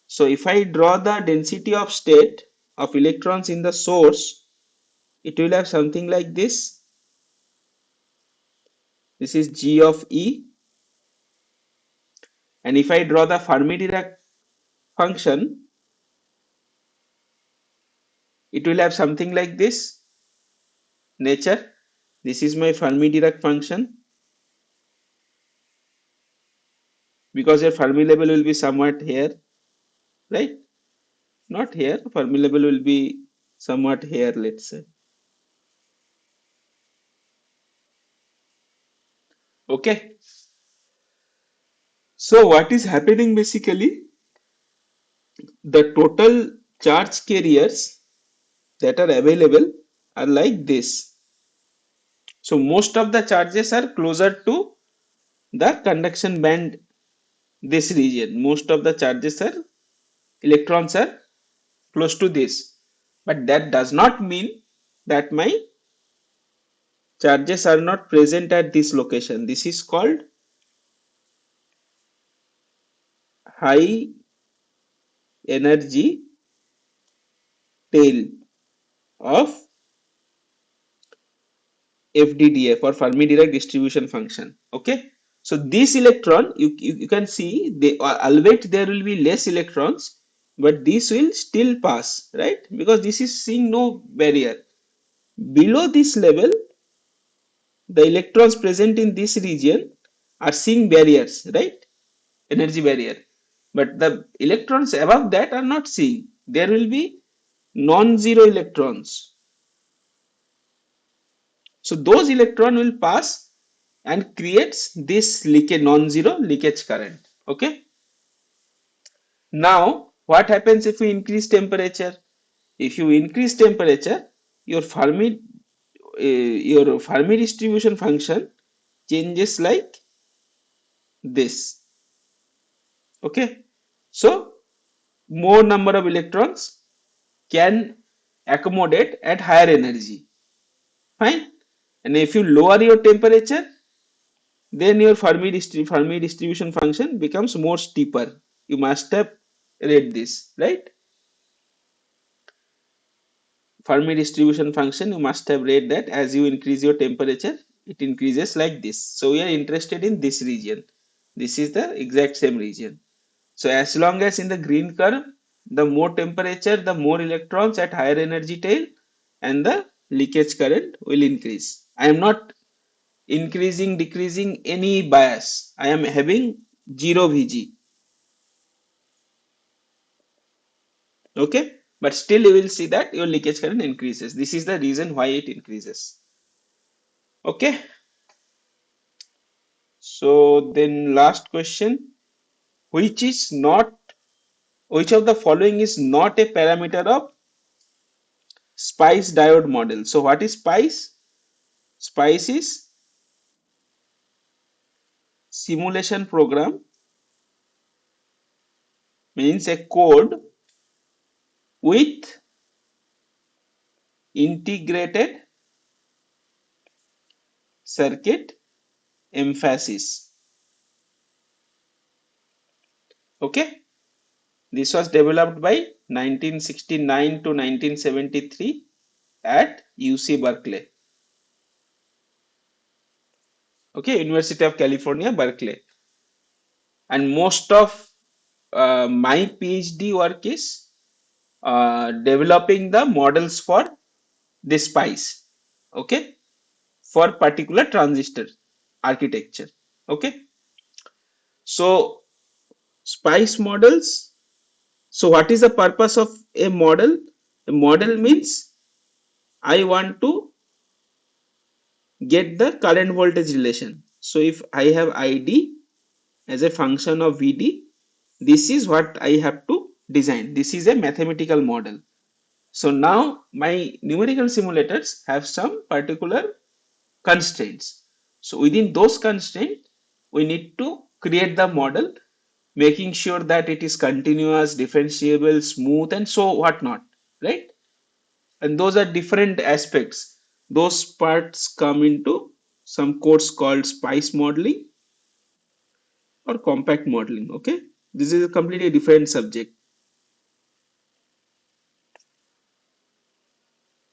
So if I draw the density of state of electrons in the source, it will have something like this. This is G of E. And if I draw the Fermi-Dirac function, it will have something like this nature. This is my Fermi-Dirac function, because your Fermi level will be somewhat here, right? Not here, Fermi level will be somewhat here, let's say. Okay. So what is happening basically, the total charge carriers that are available are like this. So most of the charges are closer to the conduction band, this region. Most of the charges are electrons are close to this. But that does not mean that my charges are not present at this location. This is called high energy tail of FDDF or Fermi-Dirac distribution function. Okay. So this electron, you can see, they albeit there will be less electrons, but this will still pass, right? Because this is seeing no barrier. Below this level, the electrons present in this region are seeing barriers, right? Energy barrier. But the electrons above that are not seeing. There will be non-zero electrons. So those electron will pass and creates this leakage, non-zero leakage current. Okay. Now what happens if we increase temperature? If you increase temperature, your Fermi distribution function changes like this. Okay. So more number of electrons can accommodate at higher energy. Fine. And if you lower your temperature, then your Fermi distribution function becomes more steeper. You must have read this, right? Fermi distribution function, you must have read that as you increase your temperature, it increases like this. So we are interested in this region. This is the exact same region. So as long as in the green curve, the more temperature, the more electrons at higher energy tail, and the leakage current will increase. I am not increasing, decreasing any bias. I am having zero VG. Okay, but still you will see that your leakage current increases. This is the reason why it increases. Okay, so then last question, which is not, which of the following is not a parameter of SPICE diode model? So what is SPICE? SPICE is simulation program, means a code with integrated circuit emphasis. Okay, this was developed by 1969 to 1973 at UC Berkeley. Okay, University of California, Berkeley. And most of my PhD work is developing the models for this SPICE. Okay, for particular transistor architecture. Okay, so SPICE models. So what is the purpose of a model? A model means I want to get the current voltage relation. So if I have ID as a function of VD, this is what I have to design. This is a mathematical model. So now my numerical simulators have some particular constraints. So within those constraints, we need to create the model, making sure that it is continuous, differentiable, smooth, and so whatnot, right? And those are different aspects. Those parts come into some course called SPICE modeling or compact modeling. Okay, this is a completely different subject.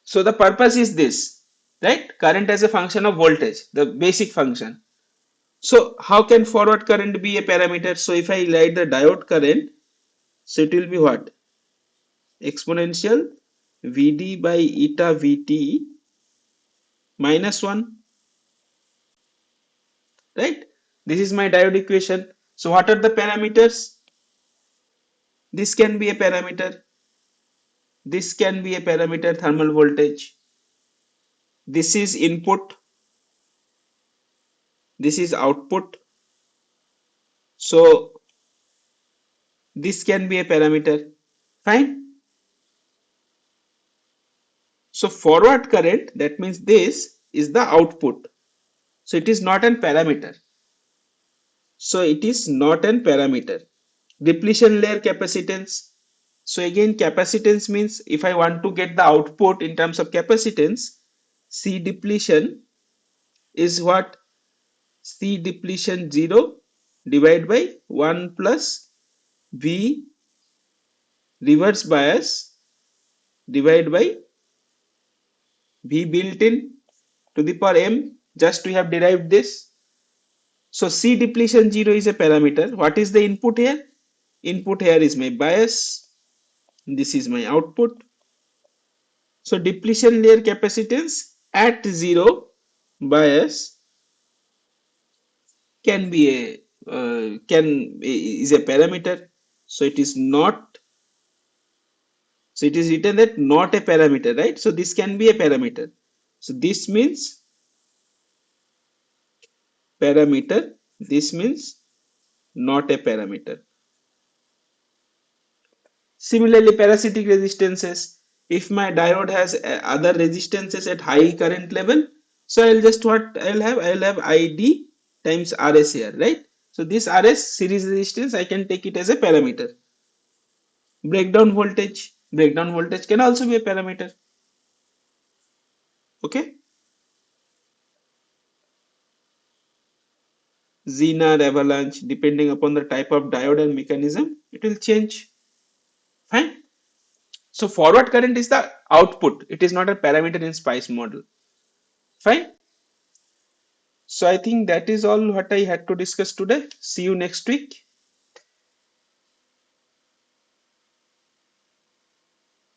So the purpose is this, right? Current as a function of voltage, the basic function. So how can forward current be a parameter? So if I write the diode current, so it will be what? Exponential Vd by eta Vt minus 1, right? This is my diode equation. So what are the parameters? This can be a parameter. This can be a parameter, thermal voltage. This is input. This is output. So this can be a parameter. Fine. So forward current, that means this is the output. So it is not an parameter. So it is not an parameter. Depletion layer capacitance. So again, capacitance means if I want to get the output in terms of capacitance, C depletion is what? C depletion 0 divided by 1 plus V reverse bias divided by V built in to the power m. Just we have derived this. So C depletion 0 is a parameter. What is the input here? Input here is my bias. This is my output. So depletion layer capacitance at 0 bias can be a is a parameter. So it is not. So it is written that not a parameter, right? So this can be a parameter. So this means parameter. This means not a parameter. Similarly, parasitic resistances. If my diode has other resistances at high current level, so I'll just what I'll have ID times RS here, right? So this RS series resistance, I can take it as a parameter. Breakdown voltage. Breakdown voltage can also be a parameter. Okay. Zener, avalanche, depending upon the type of diode and mechanism, it will change. Fine. So forward current is the output. It is not a parameter in SPICE model. Fine. So I think that is all what I had to discuss today. See you next week.